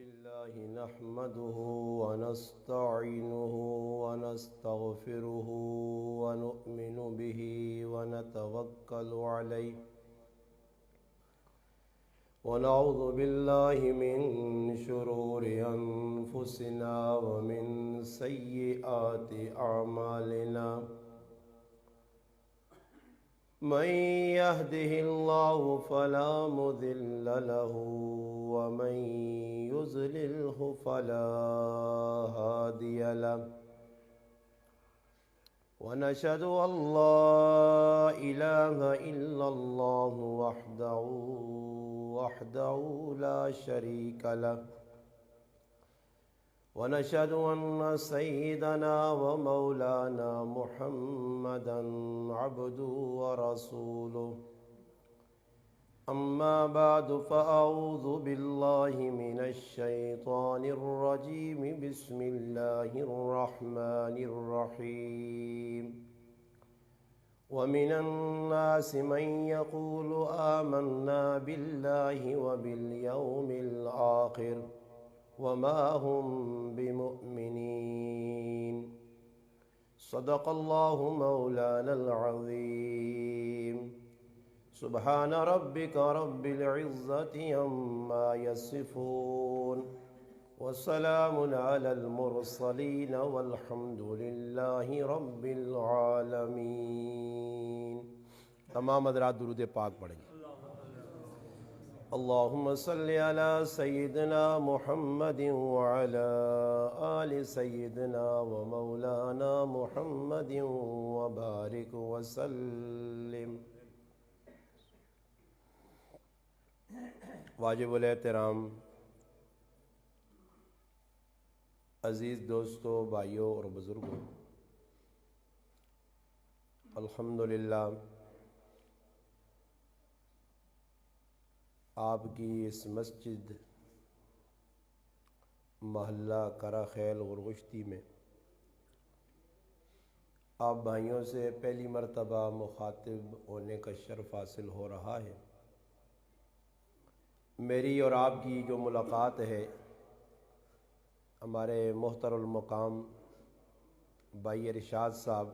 الله نحمده ونستعينه ونستغفره ونؤمن به ونتوكل عليه ونعوذ بالله من شرور أنفسنا ومن سيئات أعمالنا من يهده الله فلا مضل له ومن يضلله فلا هادي له ونشهد أن لا إله إلا الله وحده لا شريك له ونشهد أن سيدنا ومولانا محمدا عبده ورسوله أما بعد فأعوذ بالله من الشيطان الرجيم بسم الله الرحمن الرحيم ومن الناس من يقول آمنا بالله وباليوم الآخر وما هم بمؤمنين صدق الله مولانا العظيم سبحان ربك رب العزة عما يصفون وسلام على المرسلين والحمد لله رب العالمين۔ تمام حضرات درود پاک پڑھیں گے۔ اللهم صل على سيدنا محمد وعلى آل سيدنا ومولانا محمد وبارك وسلم۔ واجب الاحترام عزیز دوستوں، بھائیوں اور بزرگوں، الحمدللہ آپ کی اس مسجد محلہ کرا خیل غرغشتی میں آپ بھائیوں سے پہلی مرتبہ مخاطب ہونے کا شرف حاصل ہو رہا ہے۔ میری اور آپ کی جو ملاقات ہے، ہمارے محترم المقام بھائی ارشاد صاحب،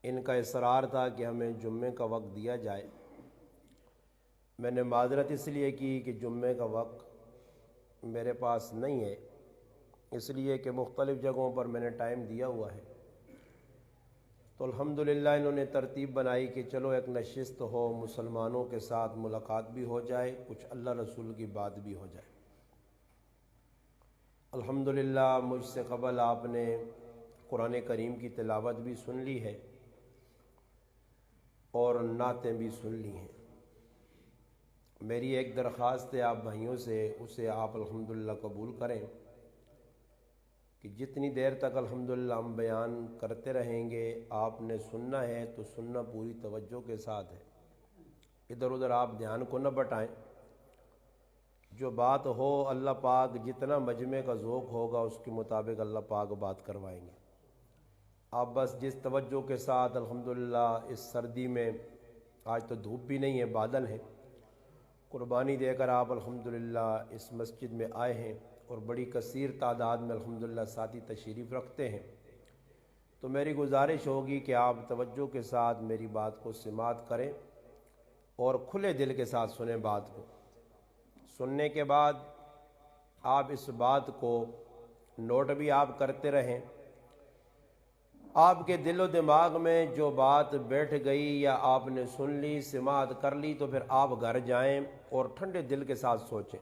ان کا اصرار تھا کہ ہمیں جمعے کا وقت دیا جائے۔ میں نے معذرت اس لیے کی کہ جمعے کا وقت میرے پاس نہیں ہے، اس لیے کہ مختلف جگہوں پر میں نے ٹائم دیا ہوا ہے۔ تو الحمدللہ انہوں نے ترتیب بنائی کہ چلو ایک نشست ہو، مسلمانوں کے ساتھ ملاقات بھی ہو جائے، کچھ اللہ رسول کی بات بھی ہو جائے۔ الحمدللہ مجھ سے قبل آپ نے قرآن کریم کی تلاوت بھی سن لی ہے اور نعتیں بھی سن لی ہیں۔ میری ایک درخواست ہے آپ بھائیوں سے، اسے آپ الحمدللہ قبول کریں کہ جتنی دیر تک الحمدللہ ہم بیان کرتے رہیں گے، آپ نے سننا ہے تو سننا پوری توجہ کے ساتھ ہے، ادھر ادھر آپ دھیان کو نہ بٹائیں۔ جو بات ہو اللہ پاک جتنا مجمع کا ذوق ہوگا اس کے مطابق اللہ پاک بات کروائیں گے۔ آپ بس جس توجہ کے ساتھ الحمدللہ اس سردی میں، آج تو دھوپ بھی نہیں ہے، بادل ہیں، قربانی دے کر آپ الحمدللہ اس مسجد میں آئے ہیں اور بڑی کثیر تعداد میں الحمدللہ ساتھی تشریف رکھتے ہیں، تو میری گزارش ہوگی کہ آپ توجہ کے ساتھ میری بات کو سماعت کریں اور کھلے دل کے ساتھ سنیں۔ بات کو سننے کے بعد آپ اس بات کو نوٹ بھی آپ کرتے رہیں۔ آپ کے دل و دماغ میں جو بات بیٹھ گئی یا آپ نے سن لی، سماعت کر لی، تو پھر آپ گھر جائیں اور ٹھنڈے دل کے ساتھ سوچیں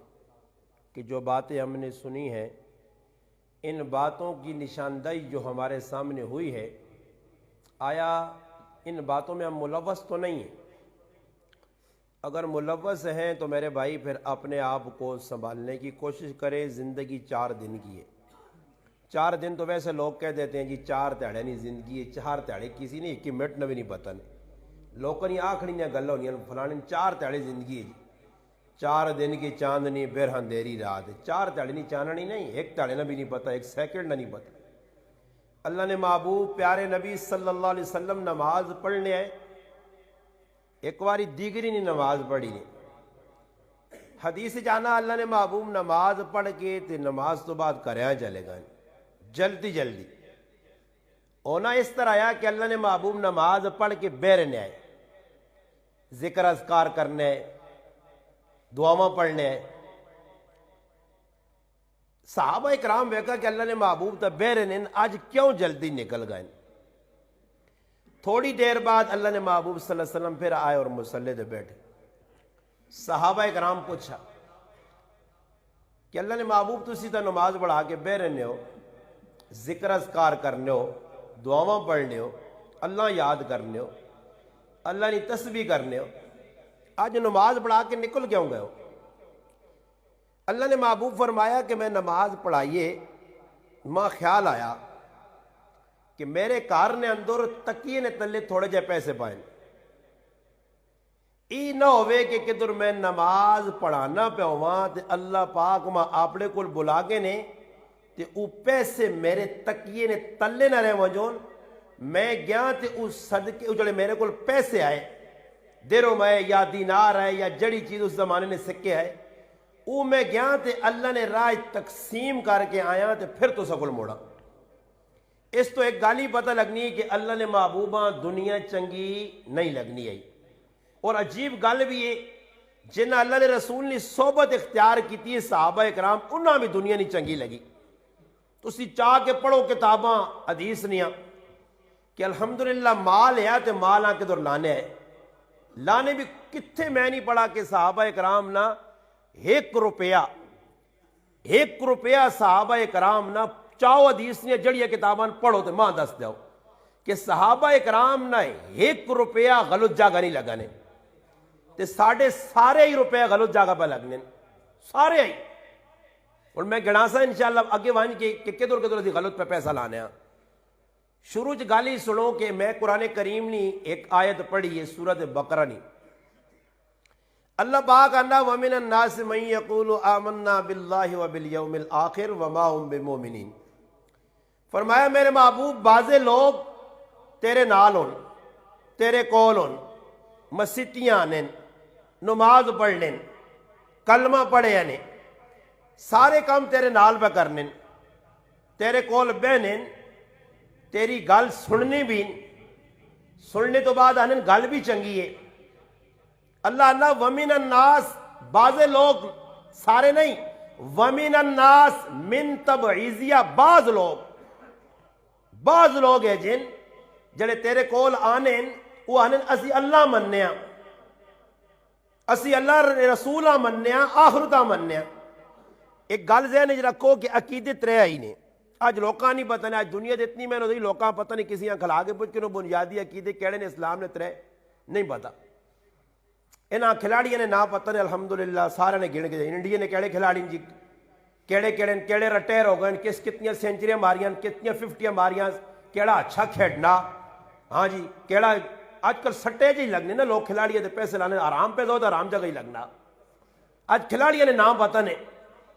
کہ جو باتیں ہم نے سنی ہیں، ان باتوں کی نشاندہی جو ہمارے سامنے ہوئی ہے، آیا ان باتوں میں ہم ملوث تو نہیں ہیں؟ اگر ملوث ہیں تو میرے بھائی پھر اپنے آپ کو سنبھالنے کی کوشش کریں۔ زندگی 4 دن کی ہے، 4 دن تو ویسے لوگ کہہ دیتے ہیں جی 4 تہاڑے نہیں زندگی ہے، 4 تہاڑے کسی نہیں کہ مٹ نہ بھی نہیں پتہ نہیں، لوگوں نے آخری گل ہونی فلانے 4 تہاڑے زندگی ہے جی، 4 دن کی چاندنی پھر اندھیری رات، 4 تہاڑے نہیں چاندنی نہیں، ایک تہاڑے نہ بھی نہیں پتہ، ایک سیکنڈ نہ نہیں پتہ۔ اللہ نے محبوب پیارے نبی صلی اللہ علیہ وسلم نماز پڑھنے آئے، ایک باری دیگری نہیں نماز پڑھی نہیں، حدیث جانا اللہ نے محبوب نماز پڑھ کے تے نماز تو بعد کریا چلے گا جلدی جلدی ہونا اس طرح آیا کہ اللہ نے محبوب نماز پڑھ کے بیرنے آئے، ذکر اذکار کرنے، دعاواں پڑھنے۔ صحابہ اکرام ویکھا کہ اللہ نے محبوب تا بیرنے آج کیوں جلدی نکل گئے۔ تھوڑی دیر بعد اللہ نے محبوب صلی اللہ علیہ وسلم پھر آئے اور مصلی پہ بیٹھے۔ صحابہ اکرام پوچھا کہ اللہ نے محبوب تسی تا نماز پڑھا کے بیرنے ہو، ذکر اذکار کرنے ہو، دعاواں پڑھنے ہو، اللہ یاد کرنے ہو، اللہ نے تسبیح کرنے ہو، آج نماز پڑھا کے نکل کیوں گئے ہو؟ اللہ نے محبوب فرمایا کہ میں نماز پڑھائیے ماں خیال آیا کہ میرے کار نے اندر تکیے نے تلے تھوڑے جے پیسے پائیں، ای نہ ہوئے کہ کدھر میں نماز پڑھانا پہ ہوا تے اللہ پاک ماں آپڑے کل بلا کے نے تے او پیسے میرے تکیے نے تلے نہ رہے وجون، میں گیا تے اس صدقے اجڑے میرے کل پیسے آئے درہم ہے یا دینار ہے یا جڑی چیز اس زمانے نے سکے ہے، او میں گیا تے اللہ نے راہ تقسیم کر کے آیا تے پھر تو سکل موڑا۔ اس تو ایک گالی پتہ لگنی کہ اللہ نے محبوبہ دنیا چنگی نہیں لگنی ہے۔ اور عجیب گل بھی ہے جنہ اللہ نے رسول نے صحبت اختیار کی تھی صحابہ اکرام انہاں بھی دنیا نہیں چنگی لگی۔ تو اسی چاہ کے پڑھو کتاباں حدیث نیاں کہ الحمدللہ مال ہے تے مال آ کے دور لانے ہے، لانے بھی کتھے میں نہیں پڑھا کہ صحابہ اکرام نہ ایک روپیہ صحابہ اکرام نہ چاہو حدیث نے جڑیاں کتاباں پڑھو تے ماں دس دیو کہ صحابہ اکرام نہ ایک روپیہ غلط جگہ نہیں لگانے تے سارے ہی روپے غلط جگہ پہ لگنے سارے ہی۔ اور میں گنا سا انشاءاللہ آگے وہاں کہ کدھر کدھر دی غلط پہ پیسہ لانے ہیں۔ شروع چ گالی سنو کہ میں قرآن کریم نی ایک آیت پڑھی ہے سورۃ بقرہ نی، اللہ پاک کہنا وَمِنَ النَّاسِ مَن يَقُولُ آمَنَّا بِاللَّهِ وَبِالْيَوْمِ الْآخِرِ وَمَا هُمْ بِمُؤْمِنِينَ۔ فرمایا میرے محبوب بعضے لوگ تیرے نال ہون، تیرے کول ہون، مسیتیاں آنیں، نماز پڑھنے، کلمہ پڑھے آنے، سارے کام تیرے نال پہ کرنے، تیرے کول بہنے، تیری گل سننی بھی، سننے تو بعد آنیں گل بھی چنگی ہے۔ اللہ وَمِنَ النَّاسِ بعضے لوگ، سارے نہیں، وَمِنَ النَّاسِ من تبعیضیہ بعض لوگ ہیں جن جڑے تیرے کول آنیں وہ آنیں اسی اللہ مننے ہیں، اسی اللہ رسولہ مننے ہیں، آخرتہ مننے ہیں۔ ایک گل ذہن وچ رکھو کہ عقیدے ترے ہی نے، آج لوکاں نہیں پتہ نہیں، آج دنیا دے اتنی محنت ہوئی لوکاں پتہ نہیں کسی کھلا کے پوچھ کے بنیادی عقیدے کیڑے نے اسلام نے ترے نہیں پتہ۔ انہاں کھلاڑیاں نے نہ پتہ نے الحمدللہ سارے نے گن کے انڈیا نے کیڑے کھلاڑی جی کیڑے رٹیر ہو گئے، کتنی سینچریاں ماریاں، کتنی 50 ماریاں، کیڑا اچھا کھیڑنا، ہاں جی کیڑا آج کل سٹے جی لگنے نا لوگ کھلاڑیاں دے پیسے لانے آرام پہ دو تو آرام جگہ ہی لگنا۔ آج کھلاڑیاں نے نام پتہ نے،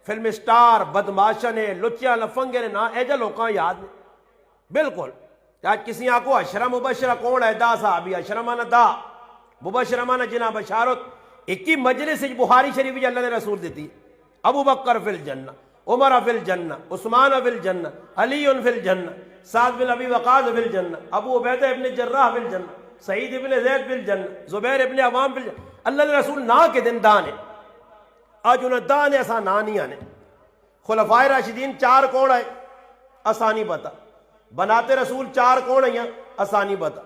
فلم سٹار بدماشاں نے، لچیاں لفنگے نے نا ایجا لوکاں یاد نے بالکل۔ آج کسی آنکو اشرا مبشرہ کون ہے؟ دا صحابی اشرمانہ دا مبشرمانہ جنہ بشارت ایک ہی مجلس بخاری شریف جی اللہ نے رسول دیتی، ابو بکر فی الجنہ، عمر فی الجنہ، عثمان فی الجنہ، علی فی الجنہ، سعد بن ابی وقاص فی الجنہ، ابو عبیدہ ابن جراح فی الجنہ، سعید ابن زید فی الجنہ، زبیر ابن عوام فی الجنہ۔ اللہ نے رسول نا کے دن دانے، آج انہیں دانے ایسا نا نہیں آنے۔ خلفائے راشدین 4 کون ہے؟ آسانی بتا۔ بناتے رسول 4 کون ہیں؟ آسانی بتا۔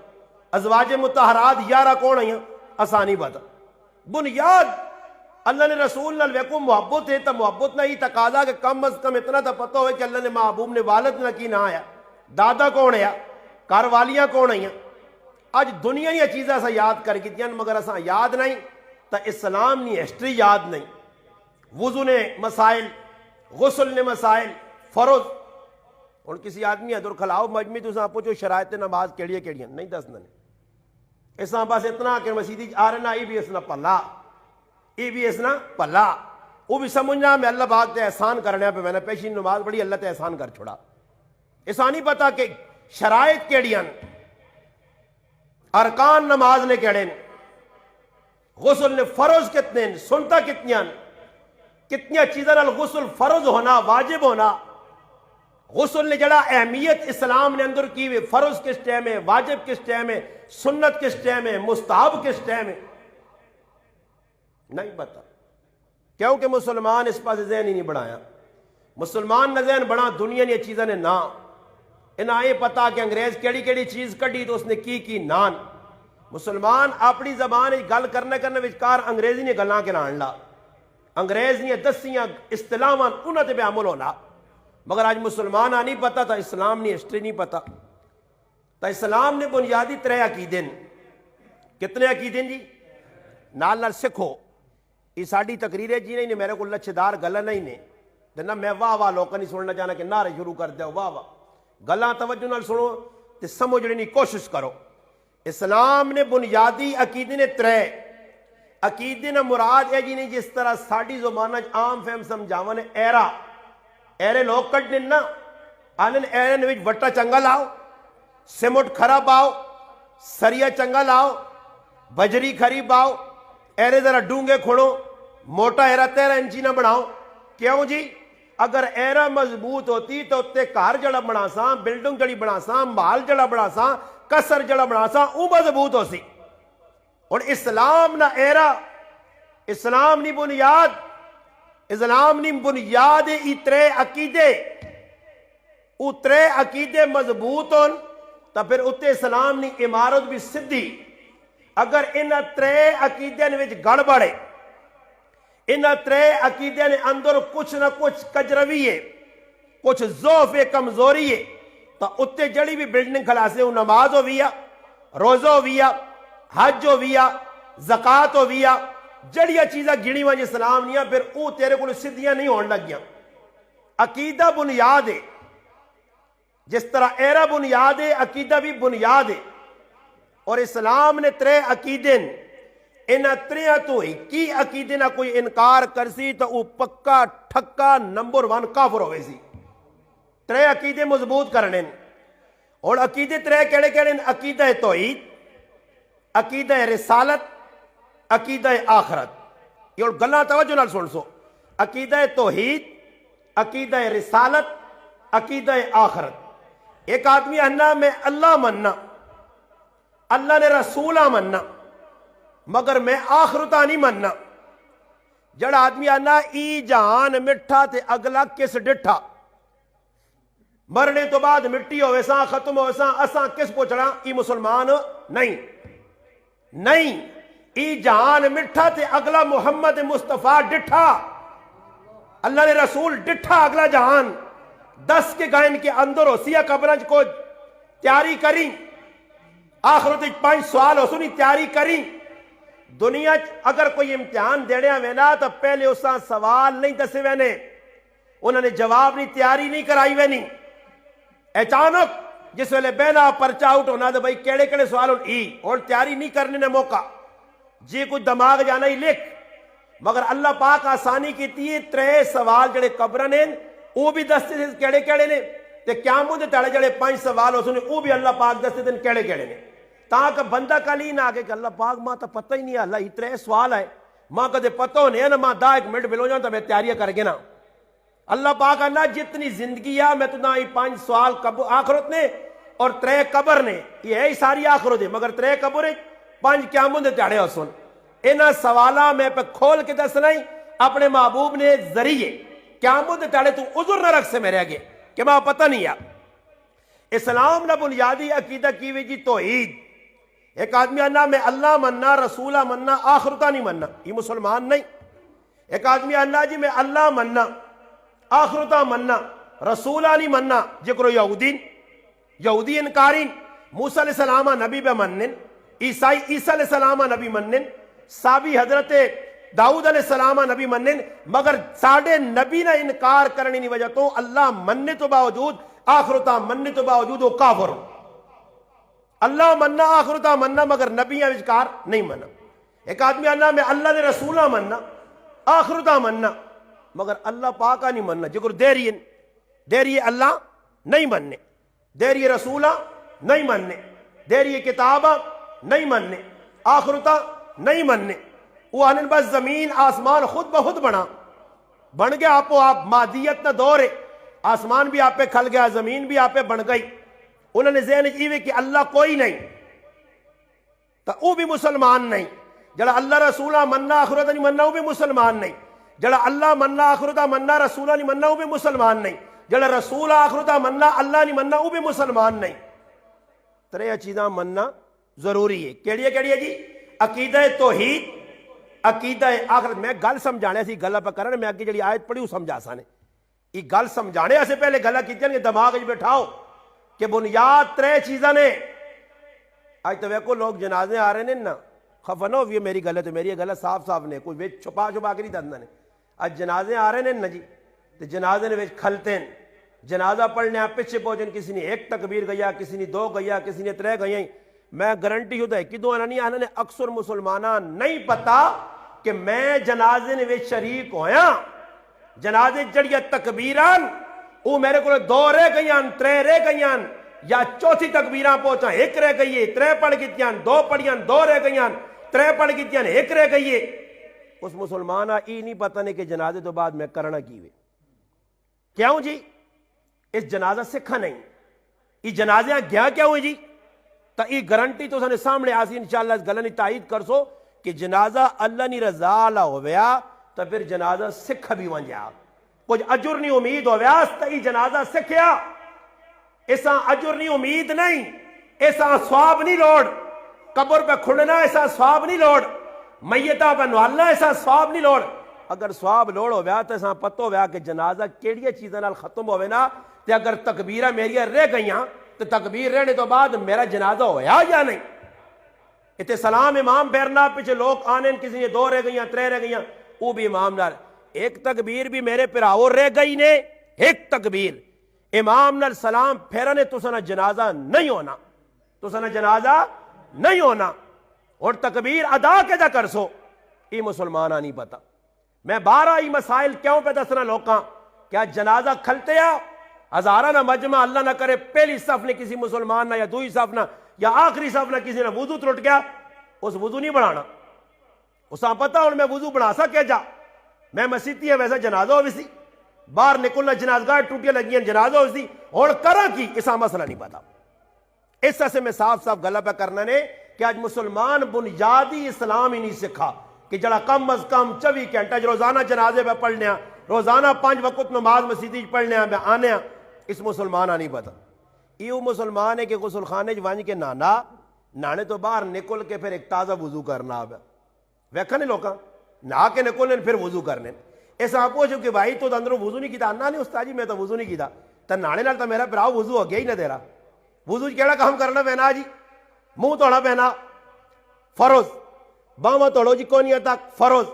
ازواج مطہرات 11 کون ہیں؟ آسانی بتا۔ بنیاد اللہ نے رسول نال ویکو محبت ہے تو محبت نہ ہی تقاضا کہ کم از کم اتنا تو پتہ ہوئے کہ اللہ نے محبوب نے والد نہ کی نہ آیا، دادا کون ہے، گھر والیاں کون ہیں۔ آج دنیا یہ چیزیں ایسا یاد کر گئی مگر ایسا یاد نہیں تو اسلام نے ہسٹری یاد نہیں۔ وضو نے مسائل، غسل نے مسائل، فرض اور کسی آدمی ادھر کھلاؤ مجمع تو اساں پوچھو شرائط نماز کیڑی کیڑی نہیں دسنا نے، اساں بس اتنا کہ مسیدی آ رہنا ای بھی اسنا پلا، ای بھی اسنا پلا، وہ بھی سمجھنا میں اللہ پاک تے احسان کرنے پہ میں نے پیشی نماز پڑھی اللہ تے احسان کر چھوڑا۔ اساں نہیں پتا کہ شرائط کیڑیاں، ارکان نماز نے کیڑے، غسل نے فرض کتنے، سنتا کتنیاں، کتنی چیزاں غسل فرض ہونا واجب ہونا. غسل نے جڑا اہمیت اسلام نے اندر کی ہوئی، فرض کس ٹائم ہے، واجب کس ٹائم ہے، سنت کس ٹائم ہے، مستحب کس ٹائم ہے، نہیں پتا. کیونکہ مسلمان اس پاس ذہن ہی نہیں بڑھایا. مسلمان نے ذہن بڑھا دنیا نے چیزیں نے نہ انہیں یہ پتا کہ انگریز کیڑی کیڑی چیز کڈی تو اس نے کی نان. مسلمان اپنی زبان گل کرنے وچکار انگریزی نے گلاں کے لان لا، انگریز نے دسیاں اصطلاحاں انہاں تے پہ عمل ہونا. مگر آج مسلمان نہیں پتا تھا، اسلام نے ہسٹری نہیں پتا. تو اسلام نے بنیادی 3 عقیدے، کتنے عقیدے جی؟ نال سکھو. یہ ساری تقریریں جی نہیں میرے کو لچھدار گلاں نہیں نے نہ میں واہ واہ لوگوں نہیں سننا چاہنا کہ نعرے شروع کر دو واہ واہ. گلاں توجہ نال سنو تے سمجھنے کی کوشش کرو. اسلام نے بنیادی عقیدے نے 3 عقیدے نے مراد ہے جی نہیں جس طرح ساری زبان عام فہم سمجھاون ایرے لوگ کڈنے نا آنن ایرے وچ وٹا چنگا لاؤ، سیمنٹ کھرا پاؤ، سریا چنگا لاؤ، بجری کھری پاؤ، ایرے ذرا ڈونگے کھڑو، موٹا ایرا 13 انچی نہ بناؤ. کیوں جی؟ اگر ایرا مضبوط ہوتی تو اتنے گھر جڑا بنا سا، بلڈنگ جڑی بنا سا، محل جڑا بنا سا، قصر جڑا بنا سا وہ مضبوط ہو سی. اور اسلام نہ ایرا، اسلام نی بنیاد، اسلام نی بنیاد ای 3 عقیدے، او 3 عقیدے مضبوط ہون تو پھر اتنے اسلام نی عمارت بھی سدھی. اگر ان 3 عقیدے وچ گڑبڑ ہے، ان 3 عقیدے نے اندر کچھ نہ کچھ کجروی ہے، کچھ ضعف ہے، کمزوری ہے، تو اتنے جڑی بھی بلڈنگ کھلاسے وہ نماز ہو ویا، روزہ ہو ویا، حج ہو ویا، زکات ہو ویا، جڑیاں چیزاں گنی وجہ اسلام نہیں پھر وہ تیرے کو سدھیاں نہیں ہون لگیاں. عقیدہ بنیاد ہے، جس طرح ایرا بنیاد ہے عقیدہ بھی بنیاد ہے. اور اسلام نے 3 عقیدے ان 3 تو ہی کی عقیدے نہ کوئی انکار کرسی تو وہ پکا ٹھکا نمبر 1 کافر ہوئے سی. 3 عقیدے مضبوط کرنے. اور عقیدے 3 کیڑے کیڑے؟ عقیدہ توحید، عقیدہ رسالت، عقیدہ آخرت. یہ گلاں توجہ نال سن سو. عقیدہ توحید، عقیدہ رسالت، عقیدہ آخرت. ایک آدمی انا میں اللہ مننا، اللہ نے رسولہ مننا، مگر میں آخرتہ نہیں مننا. جڑا آدمی آنا ای جہان مٹھا تے اگلا کس ڈٹھا، مرنے تو بعد مٹی ہوئے ساں ختم ہوئے ساں اساں کس پوچھنا، ای مسلمان نہیں. نہیں، ای جہان مٹھا تے اگلا محمد مصطفیٰ ڈٹھا، اللہ نے رسول ڈٹھا اگلا جہان. 10 کے گائن کے اندر ہو سیا قبرنج کو تیاری کری، آخرت 5 سوال ہو سنی تیاری کری. دنیا اگر کوئی امتحان دینے وینا تو پہلے اساں سوال نہیں دسے وینے، انہوں نے جواب نہیں تیاری نہیں کرائی وینی. اچانک جس ویلے بہنا پرچہ آؤٹ ہونا تو بھائی کیڑے کیڑے سوال اور تیاری نہیں کرنے نے موقع جی کچھ دماغ جانا ہی لکھ. مگر اللہ پاک آسانی کیتی ہے 3 سوال جڑے قبرن ہیں وہ بھی دستے تھے کیڑے کیڑے نے، تے قیامت دے تاڑے جڑے 5 سوال ہو سنے وہ بھی اللہ پاک دستے تھے کیڑے کیڑے نے. تاکہ بندہ کلی نہ آگے کہ اللہ پاک ماں تو پتہ ہی نہیں ہے، اللہ ہی 3 سوال ہے ماں کدے پتہ ہونے نا، ماں 1 منٹ بلو جاؤں تو میں تیاریاں کر گے نا. اللہ پاک انا جتنی زندگی ہے میں تو نہ 5 سوال آخرت نے اور 3 قبر نے، یہ ہے ساری آخرت ہے، مگر 3 قبر ہے 5 قیامت دے تاڑے ہو سن. انہاں سوالاں میں پہ کھول کے دسنا ہی اپنے محبوب نے ذریعے قیامت دے تاڑے تو عذر نہ رکھ سے میرے آگے کہ ماں پتہ نہیں ہے. اسلام نہ بنیادی عقیدہ کی ہوئی جی توحید. ایک آدمی انا میں اللہ مننا، رسولہ مننا، آخرتہ نہیں مننا، یہ مسلمان نہیں. ایک آدمی انا جی میں اللہ مننا، آخرتہ مننا، رسولہ نہیں مننا، جکرو یہودی انکارین، موسیٰ علیہ السلام نبی بے منن، عیسیٰ علیہ السلام نبی منن، صحابی حضرت داؤد علیہ السلام نبی منن، مگر ساڑھے نبی نہ انکار کرنے کی وجہ تو اللہ مننے تو باوجود، آخرتہ مننے تو باوجود وہ کافر ہو. اللہ مننا، آخرتہ مننا، مگر نبیاں وچکار نہیں مننا. ایک آدمی اللہ میں اللہ نے رسولہ مننا، آخرتہ مننا، مگر اللہ پاکہ نہیں مننا، جگر دیری اللہ نہیں مننے، دیری رسولہ نہیں مننے، دیری کتابہ نہیں مننے، آخرتہ نہیں مننے. وہ آنن بس زمین آسمان خود بخود بنا، بن گیا آپ مادیت نہ دور ہے، آسمان بھی آپ پہ کھل گیا، زمین بھی آپ پہ بن گئی. انہوں نے ذہن جیوے کہ اللہ کوئی نہیں تو وہ بھی مسلمان نہیں. جڑا اللہ رسولہ مننا آخرت نہیں مننا وہ بھی مسلمان نہیں. جڑا اللہ مننا آخرت مننا رسولہ نہیں مننا وہ بھی مسلمان نہیں. جڑا رسول آخرت مننا اللہ نہیں مننا وہ بھی مسلمان نہیں. ترے چیزاں مننا ضروری ہے. کیڑی ہے جی؟ عقیدہ توحید، عقیدہ آخرت. میں گل سمجھانے سی گلا پہ کرنا، میں اگے جڑی آیت پڑھی وہ سمجھا سانے. یہ گل سمجھانے سے پہلے گلا کی دماغ بٹھاؤ کہ بنیاد ترے چیزاں نے. آج تو ویکو لوگ جنازے آ رہے ہیں نا، خفا نہ ہوئے میری گل ہے تو میری گل صاف صاف نے، کوئی وچ چھپا کے نہیں دندا نے. آج جنازے آ رہے ہیں نا جی، تو جنازے نے وچ کھلتے ہیں، جنازہ پڑھنے آپ پیچھے پہنچے، کسی نے ایک تکبیر گیا، کسی نے دو گیا، کسی نے ترے گئیں. میں گارنٹی ہوتا ہے کہ دو نہیں آنے نے اکثر مسلمانہ نہیں پتا کہ میں جنازے نے وچ شریک ہویا. جنازے جڑیاں تکبیران وہ میرے کو دو رہ گئیاں، ترے رہ گئیاں، یا چوتھی تکبیراں پہنچا ایک رہ گئی ہے، ترے پڑھ گئیاں، دو پڑھیاں، دو رہ گئیاں، ترے پڑھ گئیاں، ایک رہ گئی ہے. اس مسلمان ای نہیں پتہ نہیں کہ جنازے تو بعد میں کرنا کیوے. کیوں جی؟ اس جنازہ سکھا نہیں، یہ جنازیاں گیا کیا ہوئی جی؟ تو یہ گارنٹی تو سنے سامنے آسی انشاءاللہ اس گلہ نہیں تائید کر سو کہ جنازہ اللہ نہیں رضا اللہ ہویا تو پھر جنازہ سکھ بھی ونجا. کچھ اجر نہیں امید ہویا تو یہ جنازہ سکھیا. ایسا اجر نہیں امید نہیں، ایسا ثواب نہیں لوڑ. قبر پہ کھڑنا ایسا ثواب نہیں لوڑ، میتہ پہ نوالنا ایسا ثواب نہیں لوڑ. اگر ثواب لوڑ ہویا تو ایسا پتہ ہویا کہ جنازہ کیڑی چیزیں نال ختم ہوئے نا. تے اگر تکبیرہ میری رہ گئیاں تو تکبیر رہنے تو بعد میرا جنازہ ہویا یا نہیں. اتنے سلام امام پھیرنا، پیچھے لوگ آنے، کسی نے دو رہ گئیاں، ترے رہ گئیاں، وہ بھی امام نال ایک تکبیر بھی میرے پراؤ رہ گئی نے، ایک تکبیر امام نال سلام پھیرنے تو سنا جنازہ نہیں ہونا، تو سنا جنازہ نہیں ہونا. اور تکبیر ادا کے جا کر سو یہ مسلمانہ نہیں پتا. میں بارہ ہی مسائل کیوں پہ دسنا لوکاں کیا جنازہ کھلتے آ ہزارہ نہ مجمع اللہ نہ کرے پہلی صف نے کسی مسلمان نہ یا دوئی صف نہ یا آخری صف نہ کسی نے وضو ترٹ گیا، اس وضو نہیں بڑھانا. اساں پتہ ہوں میں وضو بڑھا سا کہ جا میں مسیتی ہے ویسا جنازہ ہو سی باہر نکلنا جنازگاہ ٹوٹیاں لگیاں جنازہ ہو سی اور کرا کی اسا مسئلہ نہیں پتا. اس سے میں صاف صاف گلہ پہ کرنا نے کہ آج مسلمان بنیادی اسلام ہی نہیں سکھا کہ جڑا کم از کم 24 گھنٹہ روزانہ جنازے پہ پڑھنے، روزانہ 5 وقت نماز مسیدی پڑھنے میں آنے، اس مسلمان نہیں پتا. یہ مسلمان ہے کہ غسل خانے ونج کے نانے تو باہر نکل کے پھر ایک تازہ وضو کرنا آبا ویکھا نہیں لوکاں نہا کے نکلنے پھر وضو کرنے. ایسا پوچھو کہ بھائی تو اندروں وضو نہیں کیتا؟ انا نہیں استاد جی میں تو وضو نہیں کیتا. تو نانے نال تو میرا پراؤ وضو ہو گیا ہی نہ تیرا. وضو کیڑا کام کرنا پینا جی؟ منہ توڑا پینا فروز، باواں توڑو جی کونیاں تک فروز،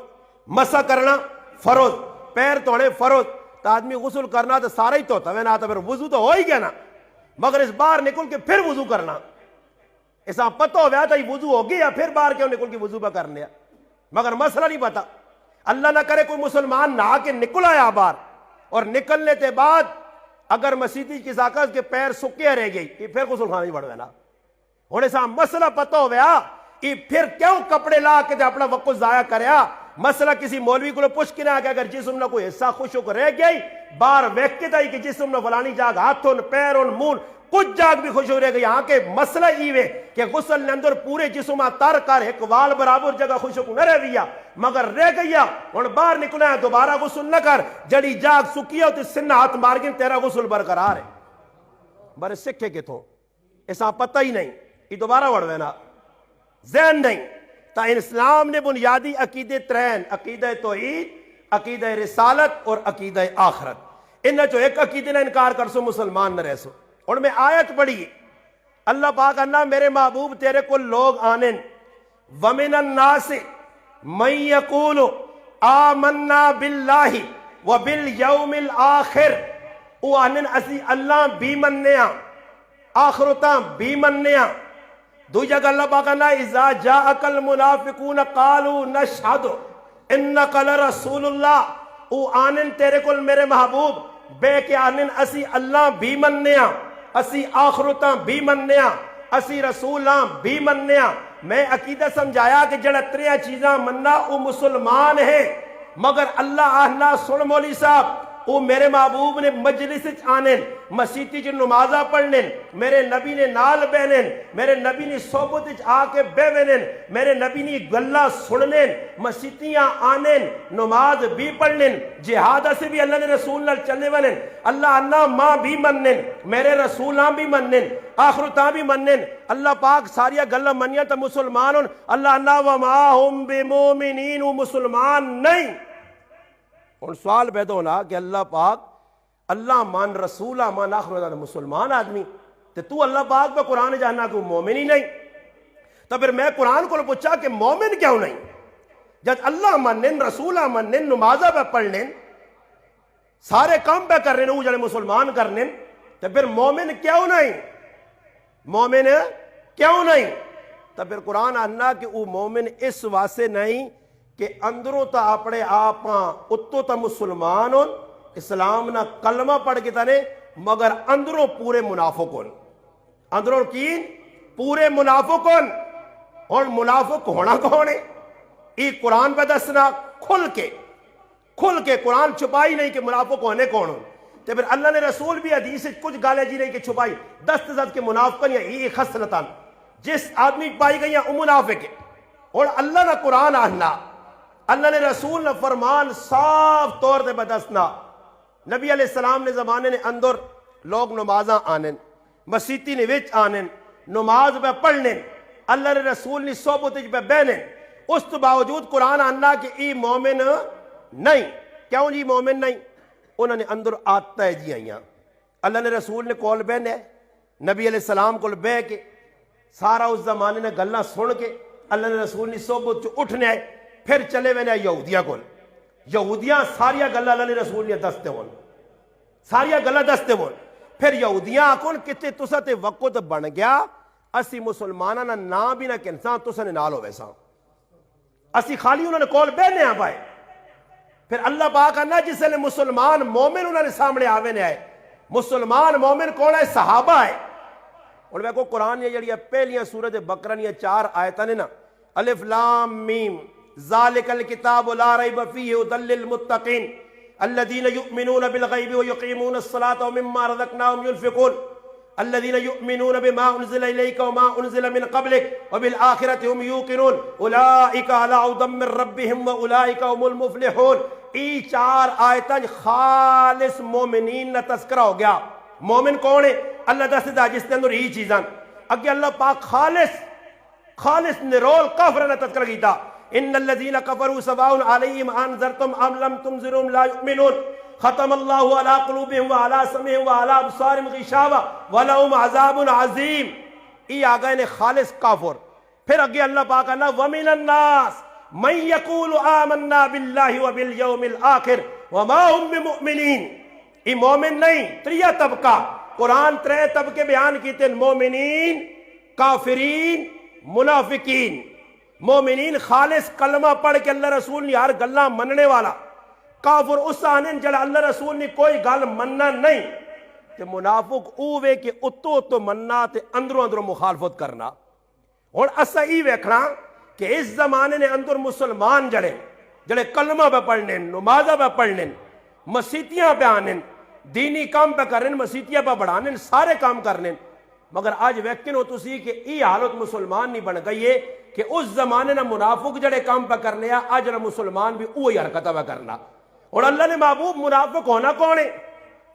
مسا کرنا فروز، پیر توڑے فروز. تو آدمی غسل کرنا تو سارا ہی توتا ہے نا، تو پھر وضو تو ہو ہی گیا نا، مگر اس باہر نکل کے پھر وضو کرنا ایسا پتہ ہو گیا تھا یہ وضو ہو گیا پھر باہر کیوں نکل کے وضو پہ کر لیا، مگر مسئلہ نہیں پتا. اللہ نہ کرے کوئی مسلمان نہا کے نکل آیا باہر اور نکلنے کے بعد اگر مسیدی کی ساکت کے پیر سکے رہ گئی یہ پھر غسل خانہ بڑھ گیا. ہوں ایسا مسئلہ پتہ ہو گیا یہ پھر کیوں کپڑے لا کے اپنا وقت ضائع کریا. مسئلہ کسی مولوی کو پوچھ کے نہ کہ اگر جسم نہ کوئی حصہ خوشک رہ گئی باہر ویک کے تھی کہ جسم نہ فلانی جاگ ہاتھوں پیروں منہ کچھ جاگ بھی خوش ہو رہ گئی. ہاں کہ مسئلہ یہ کہ غسل نے اندر پورے جسم تر کر ایک وال برابر جگہ خوشک نہ رہ گیا مگر رہ گیا. ہوں باہر نکلا ہے دوبارہ غسل نہ کر، جڑی جاگ سکی ہے سنہ ہاتھ مار گئی تیرا غسل برقرار ہے. بڑے سکھے کتوں ایسا پتہ ہی نہیں، یہ دوبارہ وڑوینا ذہن نہیں. تا اسلام نے بنیادی عقیدے ترین، عقیدہ توحید، عقیدہ رسالت اور عقیدہ آخرت. ان جو ایک عقیدے نہ انکار کر سو مسلمان نہ رہ سو. اور میں آیت پڑھی اللہ پاک انا میرے محبوب تیرے کو لوگ آنن ومن الناس من یقول آمنا باللہ وبالیوم الآخر او آنن اسی اللہ بھی مننیا آخرتاں بھی مننیا. دو جگہ اللہ پاک انا اذا جاءک المنافقون قالوا نشہد انک لرسول اللہ او آنن تیرے کو میرے محبوب بے کہ آنن اسی اللہ بھی مننیا، اسی آخرتاں بھی مننیا، اسی رسولاں بھی مننیا. میں عقیدہ سمجھایا کہ جڑا تریاں چیزاں مننا او مسلمان ہے. مگر اللہ آہنا سن مولی صاحب وہ میرے محبوب نے مجلس آنے مسیتی جو نمازہ پڑھنے میرے نبی نے نال بہنے میرے نبی نے صحبت آ کے بہنے میرے نبی نے گلہ سننے مسیتیاں آنے نماز بھی پڑھنے جہاد سے بھی اللہ نے رسول نال چلنے والے اللہ اللہ ماں بھی مننے میرے رسولاں بھی مننے آخرتاں بھی مننے اللہ پاک ساریا گلہ منیا تا مسلمان اللہ اللہ وما ہم بمومنین مسلمان نہیں۔ اور سوال پیدا ہونا کہ اللہ پاک اللہ مان رسولہ مان آخر مسلمان آدمی تو اللہ پاک پہ قرآن جاننا کہ مومن ہی نہیں، تو پھر میں قرآن کو پوچھا کہ مومن کیوں نہیں؟ جب اللہ منن رسولہ منن نمازہ پہ پڑھنے سارے کام پہ کر رہے ہیں وہ جڑے مسلمان کرنے تو پھر مومن کیوں نہیں؟ مومن کیوں نہیں؟ تو پھر قرآن آنا کہ وہ مومن اس واسطے نہیں کہ اندروں تا اپنے آپاں اتو تا مسلمان ہون اسلام نہ کلمہ پڑھ کے تانے مگر اندروں پورے منافق ہون اندروں کی پورے منافق ہون اور منافق ہونا کون ہے؟ یہ قرآن پہ دسنا کھل کے قرآن چھپائی نہیں کہ منافق ہونے کون ہون تو پھر اللہ نے رسول بھی حدیث کچھ گالے جی نہیں کہ چھپائی دست زد کے منافقن یا یہ خصلتان جس آدمی پائی گئی ہیں منافق ہے اور اللہ نے قرآن آنا اللہ نے رسول نے فرمان صاف طور سے بدسنا نبی علیہ السلام نے زمانے نے اندر لوگ نمازاں آنن مسیتی نے وچ آنن نماز پہ پڑھنے اللہ نے رسول نے صحبت پہ بہنے اس تو باوجود قرآن آنا کہ ای مومن نہیں۔ کیوں جی مومن نہیں؟ انہوں نے اندر آتا ہے جی آئیاں اللہ نے رسول نے کول بہنے نبی علیہ السلام کول بہ کے سارا اس زمانے نے گلہ سن کے اللہ نے رسول نے صحبت چ اٹھنے آئے پھر چلے وینے یہودیاں کول یہودیاں ساریا گلہ اللہ نے رسول نے دستے ہون ساریا گلہ دستے ہون پھر یہودیاں آکون کتے تسا تے وقت بن گیا اسی مسلمانہ نہ نا بھی نہ کنسان تسا نے نال ہو ویسا اسی خالی انہوں نے کول بہنے آ پائے پھر اللہ پاک آنا جس نے مسلمان مومن انہوں نے سامنے آوے نے آئے مسلمان مومن کون ہے؟ صحابہ ہے۔ اور میں کو قرآن یہ جڑی پہلیاں سورۃ بقرہ یہ 4 آیتاں نے نا الف لام میم ذالک الکتاب لا ریب فیہ ھدی للمتقین الذین یؤمنون بالغیب ویقیمون الصلاۃ ومما رزقناہم ينفقون الذین یؤمنون بما انزل الیک وما انزل من قبلک وبالآخرۃ هم یوقنون اولئک علی ھدی من ربہم واولئک هم المفلحون۔ ای 4 آیتاں خالص مومنین نہ تذکرہ ہو گیا۔ مومن کون ہے؟ اللہ دستا جس کے اندر ہی چیزاں اگے اللہ پاک خالص نرول کافر نہ تذکرہ کیتا ان الذين كفروا سواء عليهم انذرتم ام لم تنذرهم لا يؤمنون ختم الله على قلوبهم وعلى سمعهم وعلى ابصارهم غشاوة ولهم عذاب عظيم۔ یہ آگئے نے خالص کافر۔ پھر اگے اللہ پاک کہنا ومن الناس من يقول آمنا بالله وباليوم الآخر وما هم بمؤمنين۔ یہ مومن نہیں، تریہ طبقہ قرآن 3 طبقے بیان کیتے ہیں مومنین کافرین منافقین۔ مومنین خالص کلمہ پڑھ کے اللہ رسول نے ہر گلہ مننے والا، کافر اس آنن جڑا اللہ رسول نے کوئی گل مننا نہیں تے منافق اوے کہ اتو مننا تے اندروں مخالفت کرنا۔ اور اسا ہی ویکھنا کہ اس زمانے نے اندر مسلمان جڑے کلمہ پہ پڑھنے نمازہ پہ پڑھنے مسیتیاں پہ آنن دینی کام پہ کرنے مسیتیاں پہ بڑھانے سارے کام کرنے مگر آج ویکن ہو تسی کہ ای حالت مسلمان نہیں بن گئی ہے کہ اس زمانے نہ منافق جڑے کام پہ کرنے آج نہ مسلمان بھی وہی حرکت پہ کرنا۔ اور اللہ نے محبوب منافق ہونا کون ہے؟